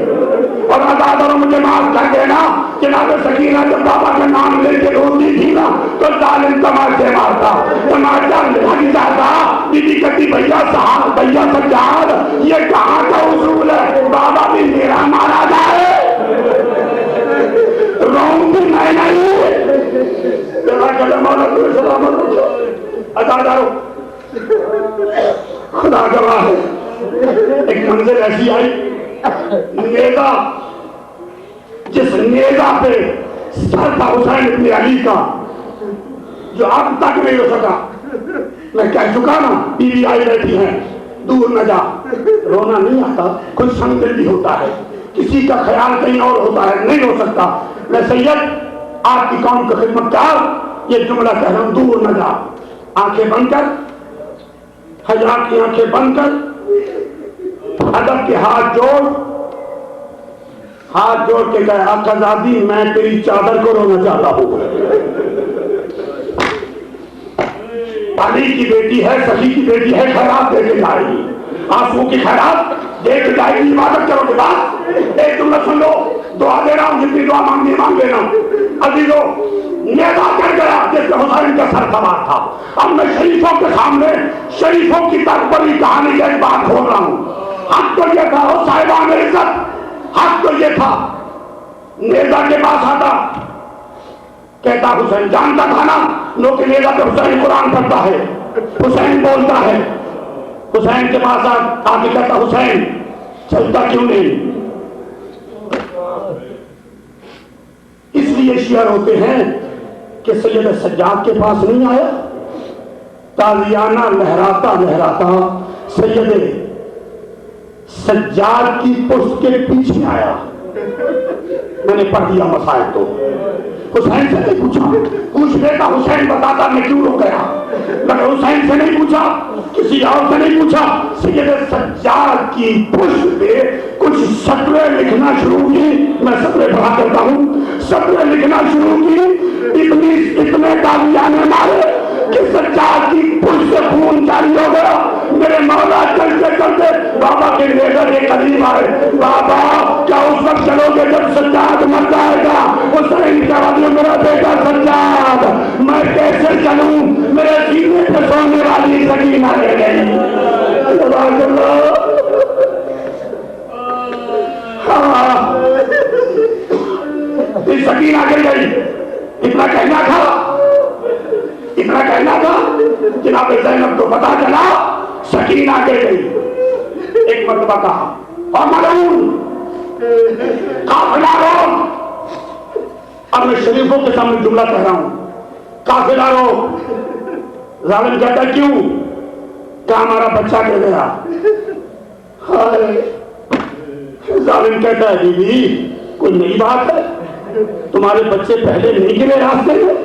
और अज़ादारो मुझे माफ कर देना, जनाब सकीना जब बाबा का नाम लेके रोती थी ना, तो जालिम तमाचे मारता, तमाचा लग जाता। दीदी कहती भैया साहब, भैया सज्जाद, ये कहाँ का उसूल है, बाबा भी मेरा मारा जाए, रोऊं भी मैं नहीं। अज़ादारो, खुदा गवाह है, एक मंजिल ऐसी आई, नेजा, जिस नेजा पे सर था हुसैन इब्न अली का, जो अब तक नहीं हो सका। मैं कह चुका ना, बीवी आई बैठी है, दूर न जा। रोना नहीं आता, कुछ संदिल भी होता है, किसी का ख्याल कहीं और होता है, नहीं रो सकता। मैं सैयद आपकी कौम की खिदमत कर ये जुमला कह रहा हूं, दूर न जा। आंखें बंद कर, हया की आंखें बंद कर, अदब के हाथ जोड़ के कहे, आकाज़ादी मैं तेरी चादर को रोना चाहता हूं। अली की बेटी है, सखी की बेटी है, खैरात दे के जाएगी, आंसू की खैरात दे के जाएगी। इबादत करो के बाद एक जुमला सुन लो, दुआ दे रहा हूं, जितनी दुआ मांगनी मांग लेना। अजीजों, नेता कर गया जिसमें हुसैन का सर सवार था। अब मैं शरीफों के सामने शरीफों की तकबरी कहानी की बात खोल रहा हूं। हक तो ये था, हो साहिबान इज्जत, हक तो ये था। नेता के पास आता, कहता हुसैन जानता था ना लोग नेता पे हुसैन कुरान पढ़ता है, हुसैन बोलता है। हुसैन के पास आके कहता, हुसैन चलता क्यों नहीं? इसलिए शियर होते हैं कि सैयद सज्जाद के पास नहीं आया, ताजियाना लहराता लहराता सैयद सज्जाद की पुष्ट के पीछे आया। मैंने पढ़ दिया मसाइल तो हुसैन से नहीं पूछा, पूछ लेता हुसैन बताता मैं क्यों रुक गया, मगर हुसैन से नहीं पूछा, किसी और से नहीं पूछा। सैयद सज्जाद की पुष्ट पे कुछ सतरें लिखना शुरू की। मैं सतरें पढ़ा करता हूँ, सतरें लिखना शुरू की। इतने तालियाने मारे कि सज्जाद की पुष्ट से खून जारी हो गया। मेरे मौला चलते चलते बाबा के लेकर के करीब आए, बाबा क्या उस वक्त चलोगे जब सज्जाद मर जाएगा? हुसैन का वाली मेरा बेटा सज्जाद, मैं कैसे चलूं? मेरे सीने पे सोने वाली सकीना ले गई। हाँ, सकीना गिर गई। इतना कहना था, इतना कहना था। जनाब ज़ैनब को पता चला सकीना गिर गई। एक मरतबा कहा और मलून काफिला रोक। अब मैं शरीफों के सामने जुमला कह रहा हूं, काफिला रोक। जालिम कहता क्यों? क्या हमारा बच्चा गिर गया? हाय, जालिम कहता है बीबी कोई नई बात है, तुम्हारे बच्चे पहले नहीं गिरे रास्ते में?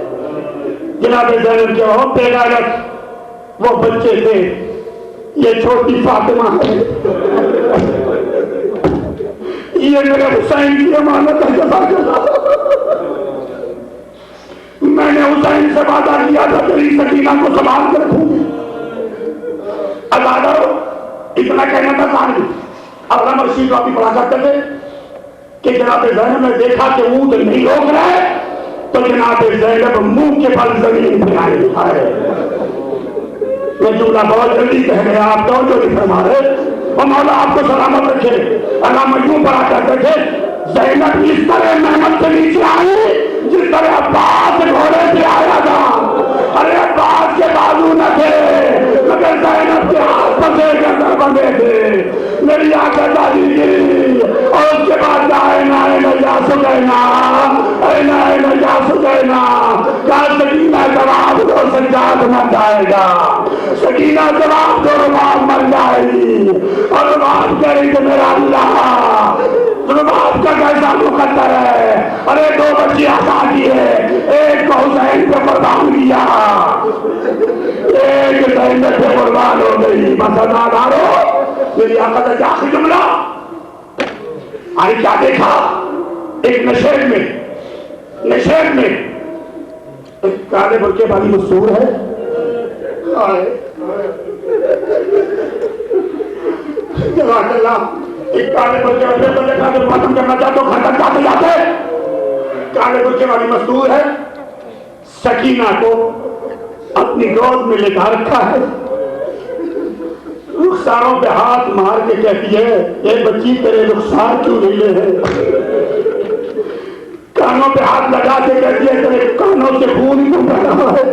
जनाब ज़ैनब के हो बेगारत वो बच्चे थे, ये छोटी फातिमा है, ये मेरे हुसैन की अमानत है। मैंने हुसैन से वादा किया था तेरी सकीना को संभाल कर रखूंगी। इतना कहना था सारी। अब रमरशी को अभी पढ़ा करते थे कि जनाब ज़ैनब ने देखा कि ऊंट नहीं रोक रहे तो जनाब ज़ैनब मुंह के बल जमीन पे आए। मैं जुमला बहुत जल्दी कह गया, आप तो जो नहीं फरमा रहे। और मौला आपको सलामत रखे। अल्लाह मजमू पढ़ा करते थे, ज़ैनब इस तरह मेहनत से नीचे आई जिस तरह अब्बास घोड़े से आया था। अरे अब्बास के बाजू न थे मगर ज़ैनब के हाथ फंसे के अंदर बंधे थे। मेरी आका दादी गिरी और उसके बाद सकीना जवाब दो सज्जाद मर जाएगा, सकीना जवाब दो रुबाब मर जाएगी। और रुबाब कह रही कि मेरा अल्लाह रुबाब का कैसा मुकद्दर है। अरे दो बच्ची आजादी है, एक को हुसैन पे कुर्बान किया, एक ज़ैनब पे कुर्बान हो गई। मसदादारो मेरी आका का आखिरी जुमला आई क्या देखा? एक नशेब में एक काले बुर्के वाली मशहूर है, एक काले बुर्के वाले को देखा तो खत्म करना चाहते हो, घर तक जाते जाते काले बुर्के वाली मशहूर है। सकीना को अपनी गोद में लेकर रखा है, रुखसारों पे हाथ मार के कहती है ये बच्ची तेरे रुखसार क्यों नहीं ले है? कानों पे हाथ लगा के कहती है तेरे कानों से खून क्यों बह रहा है?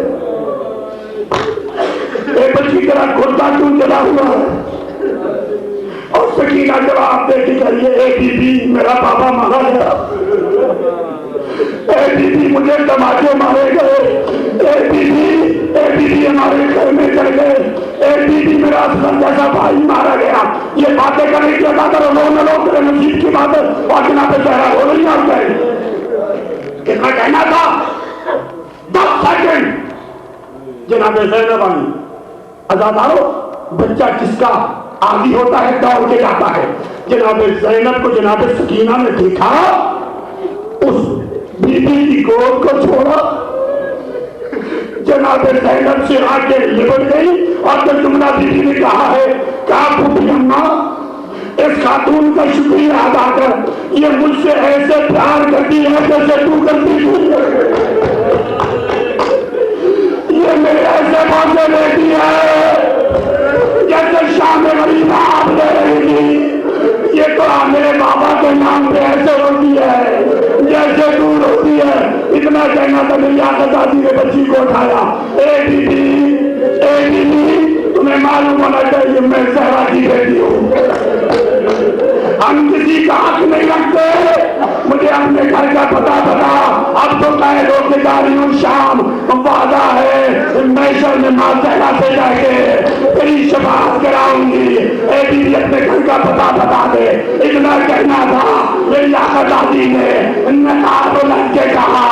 ये बच्ची तेरा घुटना क्यों जला हुआ है? और सकीना जवाब दे के करिए ए बीबी मेरा पापा मारा गया, ए बीबी मुझे तमाचे मारे गए, एक बीबी हमारे घर में चढ़ गए, एक बीबी मेरा असलम जैसा भाई मारा गया। ये बातें करने की अदा करो, लो न लो तेरे नसीब की बात और जनाब चेहरा हो रही आप गए। कितना कहना था 10 सेकंड। जनाब ज़ैनबानी आजादारो, बच्चा किसका आदि होता है दौड़ के जाता है। जनाब ज़ैनब को जनाब सकीना ने देखा, उस बीबी की गोद को छोड़ा, जनाब ज़ैनब से आगे लिपट गई और जब जुमला बीबी ने कहा है, कहा फूफी अम्मा इस खातून का शुक्रिया अदा कर, ये मुझसे ऐसे प्यार करती है जैसे तू करती थी, ये मेरे ऐसे मौके देती है जैसे शाम में गरीब आप दे रही थी, ये तो मेरे बाबा के नाम पे ऐसे होती है जैसे तू रोती है। इतना कहना था मेरी आकत दादी ने बच्ची को उठाया, ए दीदी तुम्हें मालूम होना चाहिए मैं सहरा की बेटी हूँ, हम किसी का हक नहीं रखते, मुझे अपने घर का पता बता, अब तो मैं रोके जा रही हूँ शाम, वादा है मैं शर्म में मां सहरा से जाके तेरी शफाअत कराऊंगी। ए दीदी अपने घर का पता बता दे। इतना कहना था मेरी आका दादी ने नकाब लग के कहा,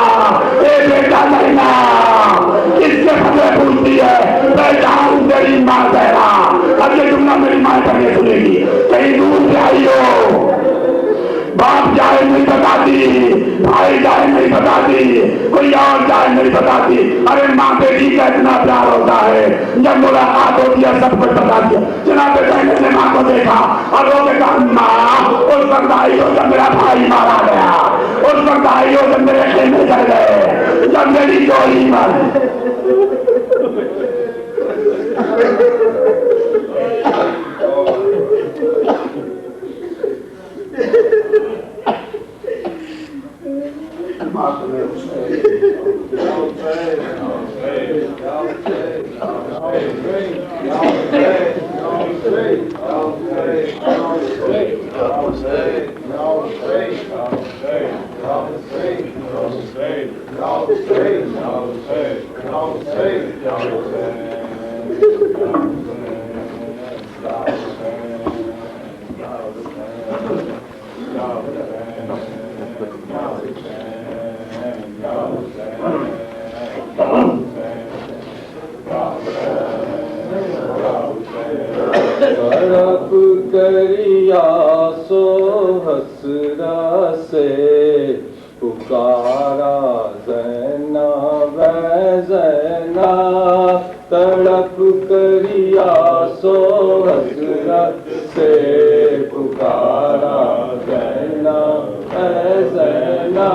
ए बेटा नैना किसके फतवे पूछती है, मैं जाऊं तेरी मां सहरा। अब ये जुमला मेरी मां पढ़ने सुनेगी, कहीं दूर से आई हो, बाप जाए नहीं बताती, भाई जाए नहीं बताती, कोई और जाए नहीं बताती। अरे माँ बेटी का इतना प्यार होता है, जब मुलाकात होती है सब कुछ बता दिया। जनाब ज़ैनब ने माँ को देखा और वो कहा, माँ उस वक्त आई हो जब मेरा भाई मारा गया, उस वक्त आई हो जब मेरे खेमे चल गए, जब मेरी चोरी मर। करिया सो हसरा से पुकारा ज़ैना वे ज़ैना, तड़प करिया सो हसरा से पुकारा ज़ैना वे ज़ैना,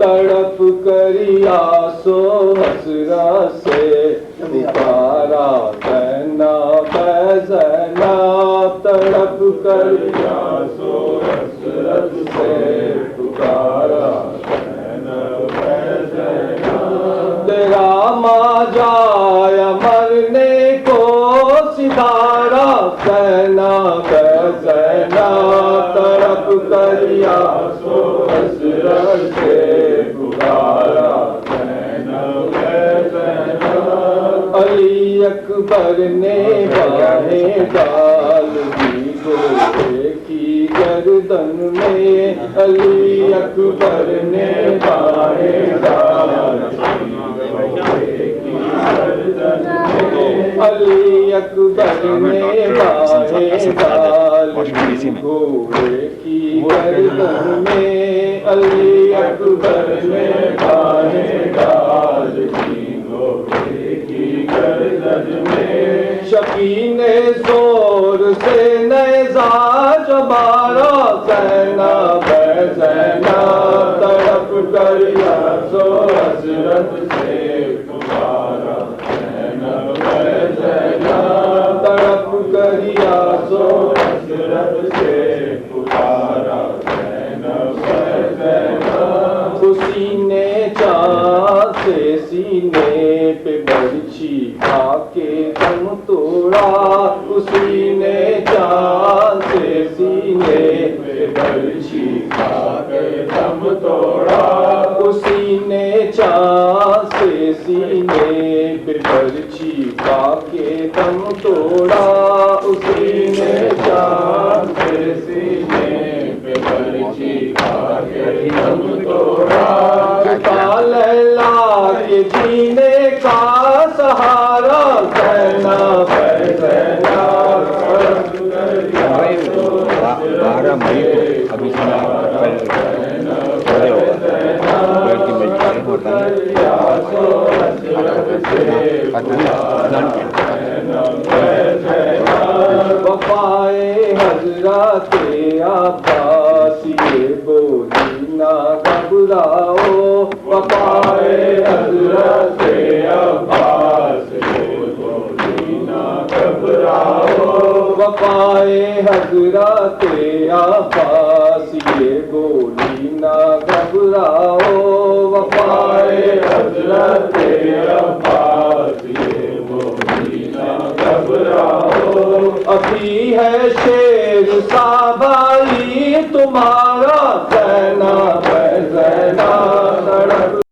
तड़प करिया सो हसरा से पुकारा ज़ैना वे ज़ैना, तड़प करिया सो हसरत से पुकारा ज़ैना वे ज़ैना, तेरा माँ जाया मरने को सितारा ज़ैना वे ज़ैना, तड़प करिया सो हसरत से पुकारा ज़ैना वे ज़ैना, अली अकबर ने बाहें डाल दी घोड़े की गर्दन में, अली अकबर ने बाहें डाल दी घोड़े की गर्दन में, अली अकबर ने बाहें डाल दी घोड़े की गर्दन में, अली अकबर ने बाहें डाल दी घोड़े की गर्दन में, शकी ने जोर से नेज़ा जबारा ज़ैना वे ज़ैना, तड़प करिया सो हसरत से पुकारा ज़ैना वे ज़ैना, तड़प करिया सो हसरत से पुकारा ज़ैना वे ज़ैना, उसी ने चाँद से सीने पे बरछी खाके दम तोड़ा, उसी ने चाँद से सीने पे बरछी खाके दम तोड़ा, उसी ने चाँद से सीने सितम तोड़ा उसी ने चांद के सीने पे बरछी खाके दम तोड़ा। झुका लैला के जीने का सहारा ज़ैनब है ज़ैनब। 12 मई को अभी वफ़ाए हज़रत अब्बास ये बोली ना घबराओ। वफ़ाए हज़रत अब्बास ये बोली ना घबराओ। वफ़ाए हज़रत अब्बास ये बोली ना घबराओ। वफ़ाए हज़रत अब्बास ये बोली ना घबराओ। अभी है शेर सा भाई तुम्हारा